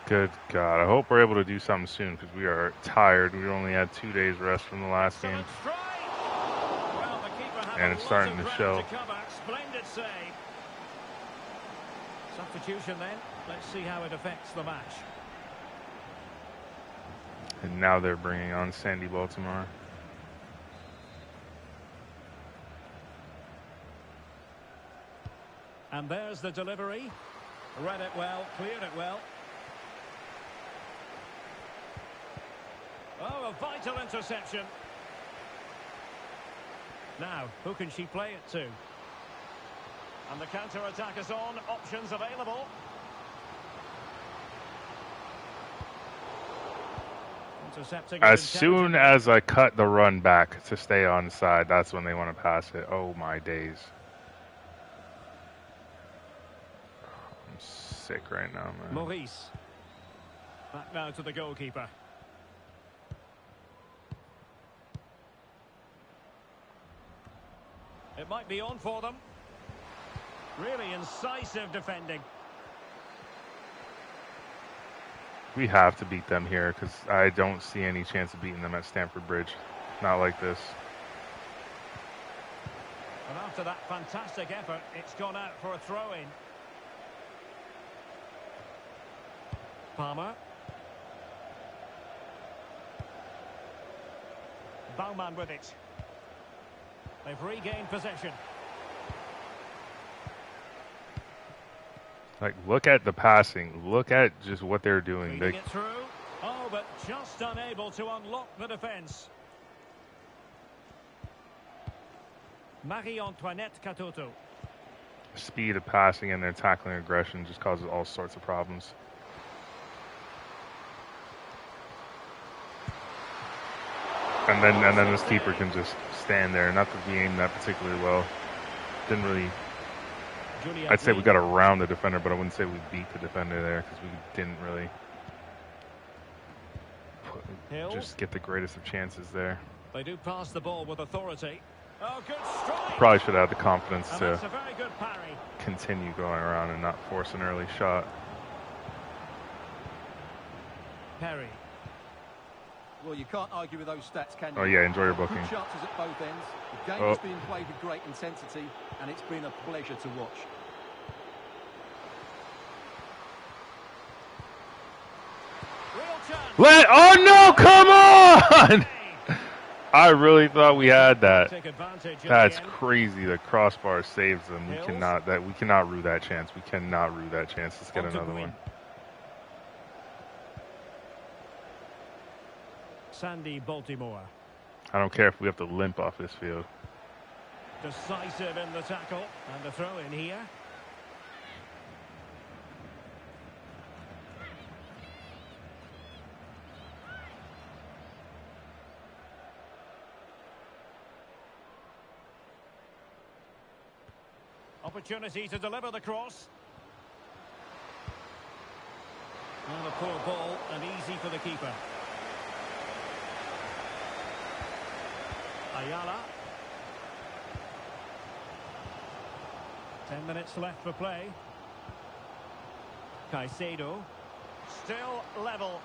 Good God. I hope we're able to do something soon because we are tired. We only had 2 days rest from the last game. Well, and it's starting to show. Splendid save. Substitution then. Let's see how it affects the match. And now they're bringing on Sandy Baltimore. And there's the delivery. Read it well, cleared it well. Oh, a vital interception. Now, who can she play it to? And the counter-attack is on. Options available. Intercepting. As soon as I cut the run back to stay onside, that's when they want to pass it. Oh, my days. I'm sick right now, man. Maurice. Back now to the goalkeeper. It might be on for them. Really incisive defending. We have to beat them here because I don't see any chance of beating them at Stamford Bridge. Not like this. And after that fantastic effort, it's gone out for a throw-in. Palmer. Baumann with it. They've regained possession. Like, look at the passing. Look at just what they're doing. Feeding it through. Oh, but just unable to unlock the defence. Marie-Antoinette Katoto. Speed of passing and their tackling aggression just causes all sorts of problems. And then this keeper can just stand there. Not that we aimed that particularly well. Didn't really. I'd say we got around the defender, but I wouldn't say we beat the defender there because we didn't really just get the greatest of chances there. They do pass the ball with authority. Oh, good strike. Probably should have had the confidence and to that's a very good parry. Continue going around and not force an early shot. Perry. Well, you can't argue with those stats, can you? Oh, yeah, enjoy your booking. Good chances at both ends. The game is being played with great intensity, and it's been a pleasure to watch. Oh, no, come on! I really thought we had that. That's crazy. The crossbar saves them. We cannot rue that chance. We cannot rue that chance. Let's get another one. Sandy Baltimore. I don't care if we have to limp off this field. Decisive in the tackle and the throw in here. Opportunity to deliver the cross. Well, a poor ball and easy for the keeper. Ayala. 10 minutes left for play. Caicedo. Still level.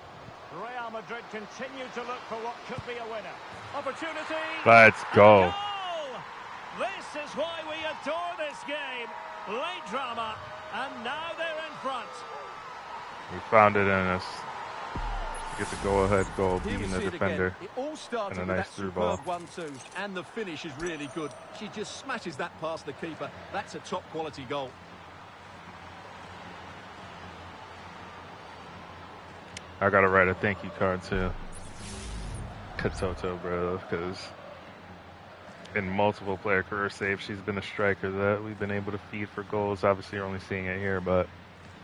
Real Madrid continue to look for what could be a winner. Opportunity. Let's go. Goal! This is why we adore this game. Late drama, and now they're in front. We found it in us. Get the go-ahead goal, beating the defender. It all started and a with nice that through ball. superb 1-2, and the finish is really good. She just smashes that past the keeper. That's a top-quality goal. I gotta write a thank you card to Katoto, bro, because in multiple player career saves, she's been a striker that we've been able to feed for goals. Obviously, you're only seeing it here, but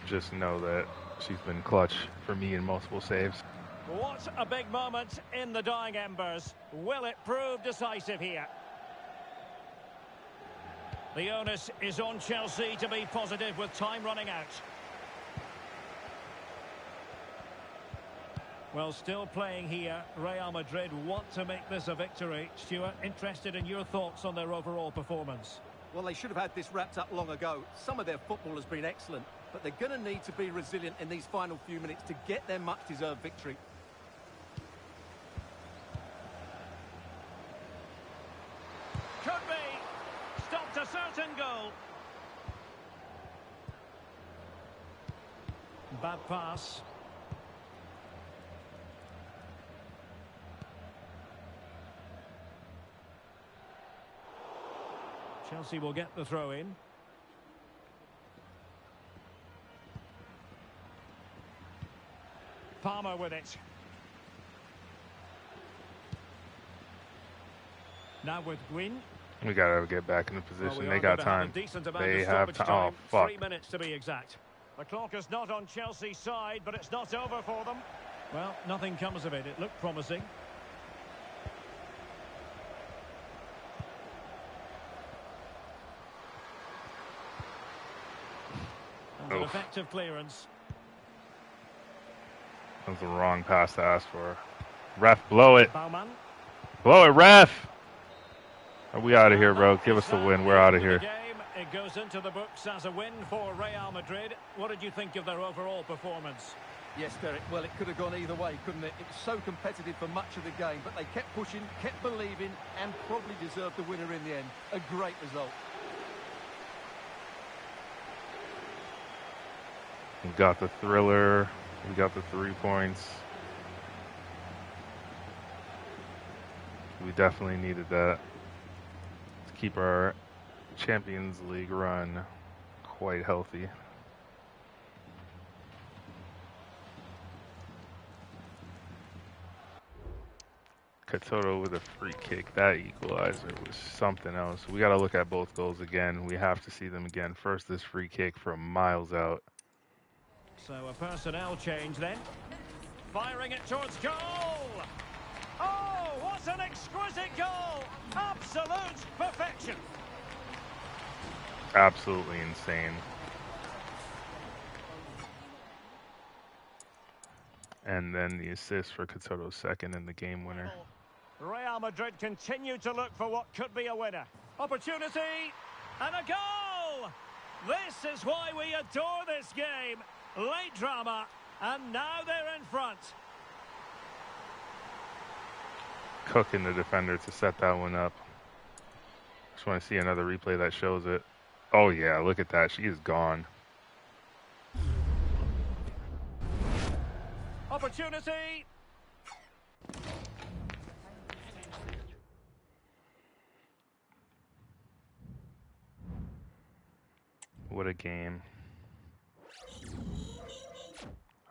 just know that she's been clutch for me in multiple saves. What a big moment in the dying embers. Will it prove decisive here? The onus is on Chelsea to be positive with time running out. Well, still playing here. Real Madrid want to make this a victory. Stuart, interested in your thoughts on their overall performance? Well, they should have had this wrapped up long ago. Some of their football has been excellent, but they're going to need to be resilient in these final few minutes to get their much-deserved victory. Could be. Stopped a certain goal. Bad pass. Chelsea will get the throw in. Palmer with it. Now with Gwyn. We gotta get back in the Well, position. we they are got going to have time. a decent amount They of have stoppage time. Oh, fuck. 3 minutes to be exact. The clock is not on Chelsea's side, but it's not over for them. Well, nothing comes of it. It looked promising. And an Oof. effective clearance. That was the wrong pass to ask for. Ref, blow it. Baumann. Blow it, ref! Are we out of here, bro? Give us the win. We're out of here. It goes into the books as a win for Real Madrid. What did you think of their overall performance? Yes, Derek, well, it could have gone either way, couldn't it? It was so competitive for much of the game, but they kept pushing, kept believing, and probably deserved the winner in the end. A great result. We got the thriller. We got the 3 points. We definitely needed that to keep our Champions League run quite healthy. Katoto with a free kick. That equalizer was something else. We got to look at both goals again. We have to see them again. First, this free kick from miles out. So a personnel change then. Firing it towards goal. Oh, what an exquisite goal. Absolute perfection. Absolutely insane. And then the assist for Katoto's second and the game winner. Real Madrid continue to look for what could be a winner. Opportunity and a goal. This is why we adore this game. Late drama, and now they're in front. Cooking the defender to set that one up. Just want to see another replay that shows it. Oh yeah, look at that. She is gone. Opportunity. What a game.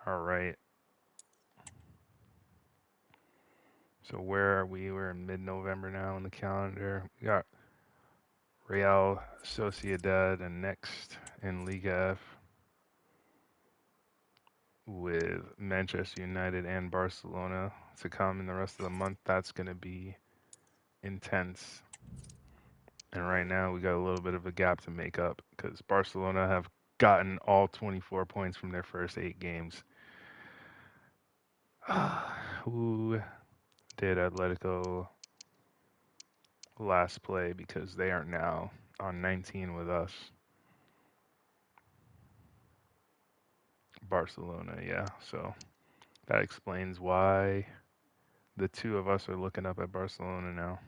All right. So where are we? We're in mid-November now on the calendar. We got Real Sociedad and next in Liga F with Manchester United and Barcelona to come in the rest of the month. That's going to be intense. And right now we got a little bit of a gap to make up because Barcelona have gotten all 24 points from their first 8 games. Who did Atletico last play because they are now on 19 with us? Barcelona, yeah. So that explains why the two of us are looking up at Barcelona now.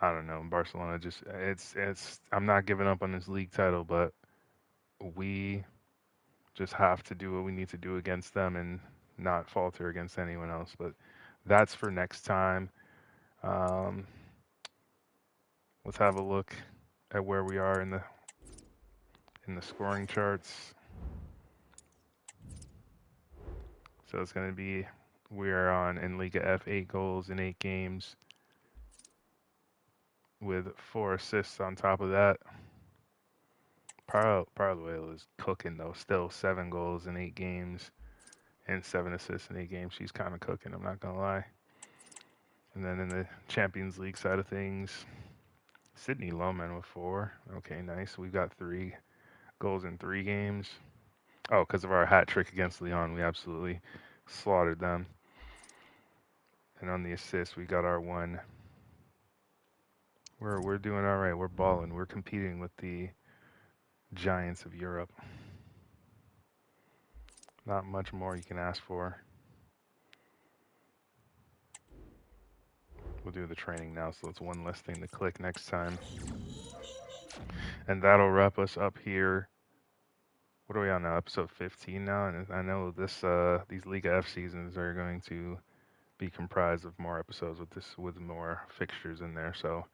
I don't know. Barcelona just it's I'm not giving up on this league title, but we just have to do what we need to do against them and not falter against anyone else. But that's for next time. Um, let's have a look at where we are in the scoring charts. So it's going to be we are on in Liga F 8 goals in 8 games with 4 assists on top of that. Paralluelo is cooking though. Still 7 goals in 8 games and 7 assists in 8 games. She's kind of cooking. I'm not gonna lie. And then in the Champions League side of things, Sydney Lohman with 4. Okay, nice. We've got 3 goals in 3 games. Oh, because of our hat trick against Lyon, we absolutely slaughtered them. And on the assist, we got our one. We're doing all right. We're balling. We're competing with the giants of Europe. Not much more you can ask for. We'll do the training now, so it's one less thing to click next time. And that'll wrap us up here. What are we on now? Episode 15 now, and I know these Liga F seasons are going to be comprised of more episodes with more fixtures in there. So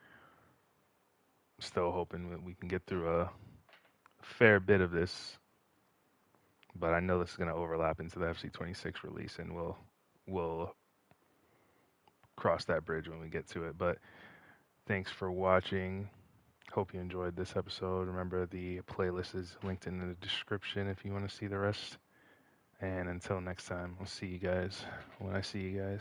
still hoping that we can get through a fair bit of this, but I know this is going to overlap into the FC26 release, and we'll cross that bridge when we get to it. But thanks for watching. Hope you enjoyed this episode. Remember, the playlist is linked in the description if you want to see the rest. And until next time, I'll see you guys when I see you guys.